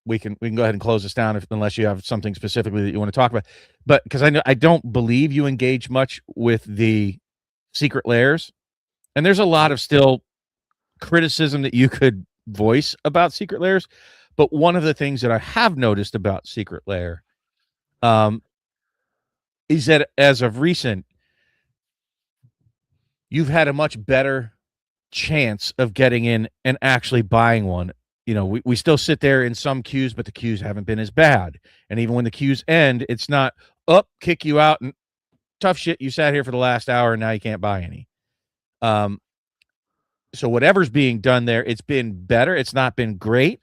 we can go ahead and close this down unless you have something specifically that you want to talk about. But because I don't believe you engage much with the secret layers, and there's a lot of still criticism that you could voice about secret layers. But one of the things that I have noticed about secret layer, is that as of recent, you've had a much better chance of getting in and actually buying one. We still sit there in some queues, but the queues haven't been as bad. And even when the queues end, it's not kick you out and tough shit. You sat here for the last hour and now you can't buy any. So whatever's being done there, it's been better. It's not been great,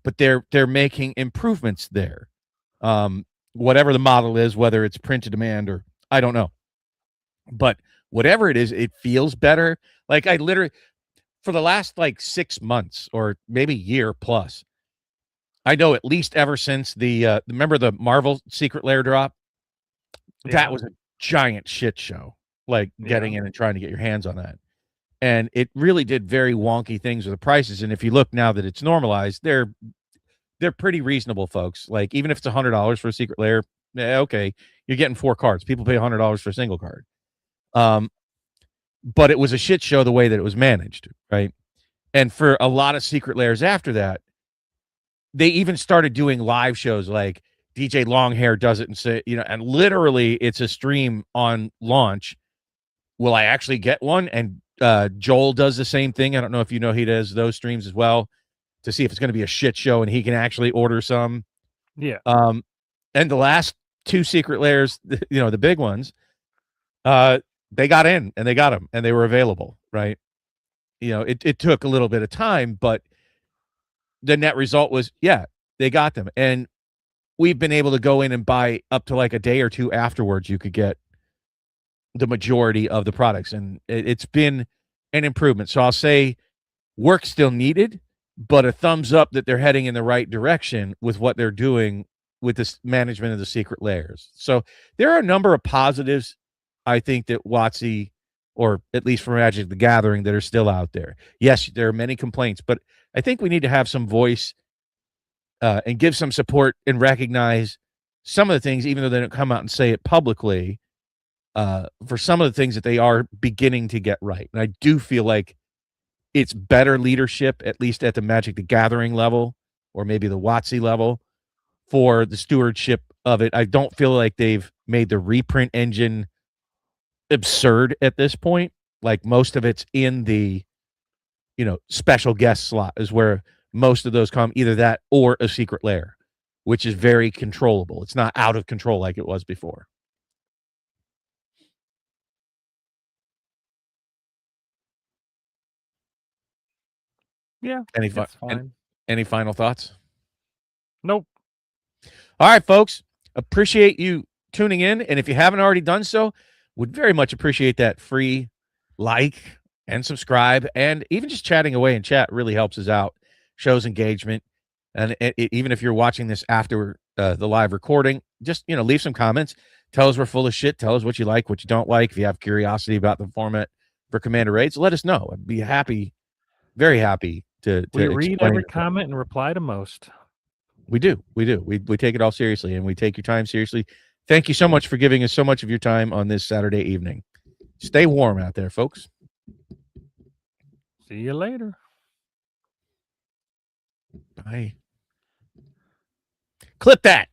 but they're making improvements there. Whatever the model is, whether it's print to demand or I don't know, but whatever it is, it feels better. Like I literally, for the last 6 months or maybe year plus, I know at least ever since remember the Marvel Secret Lair drop? Yeah. That was a giant shit show, getting in and trying to get your hands on that. And it really did very wonky things with the prices. And if you look now that it's normalized, they're pretty reasonable, folks. Like even if it's $100 for a secret lair, okay, you're getting 4 cards. People pay $100 for a single card. But it was a shit show the way that it was managed, right? And for a lot of secret lairs after that, they even started doing live shows like DJ Longhair does it and say, and literally it's a stream on launch. Will I actually get one? And Joel does the same thing. I don't know if he does those streams as well to see if it's going to be a shit show and he can actually order some. Yeah. And the last 2 secret lairs, the big ones, they got in and they got them and they were available, right? It took a little bit of time, but the net result was, they got them. And we've been able to go in and buy up to a day or 2 afterwards. You could get the majority of the products, and it's been an improvement. So I'll say work still needed, but a thumbs up that they're heading in the right direction with what they're doing with this management of the secret layers. So there are a number of positives, I think, that WotC, or at least from Magic the Gathering, that are still out there. Yes, there are many complaints, but I think we need to have some voice and give some support and recognize some of the things, even though they don't come out and say it publicly, for some of the things that they are beginning to get right. And I do feel like it's better leadership, at least at the Magic the Gathering level, or maybe the WotC level, for the stewardship of it. I don't feel like they've made the reprint engine absurd at this point. Like most of it's in the, special guest slot is where most of those come, either that or a secret lair, which is very controllable. It's not out of control like it was before. Yeah, Any it's fine. any final thoughts? Nope. All right, folks. Appreciate you tuning in. And if you haven't already done so, would very much appreciate that free like and subscribe. And even just chatting away in chat really helps us out, shows engagement. And even if you're watching this after the live recording, just, leave some comments. Tell us we're full of shit. Tell us what you like, what you don't like. If you have curiosity about the format for Commander Raids, let us know. I'd be happy, very happy to We read explain every it. comment and reply to most. We do. We take it all seriously, and we take your time seriously. Thank you so much for giving us so much of your time on this Saturday evening. Stay warm out there, folks. See you later. Bye. Clip that.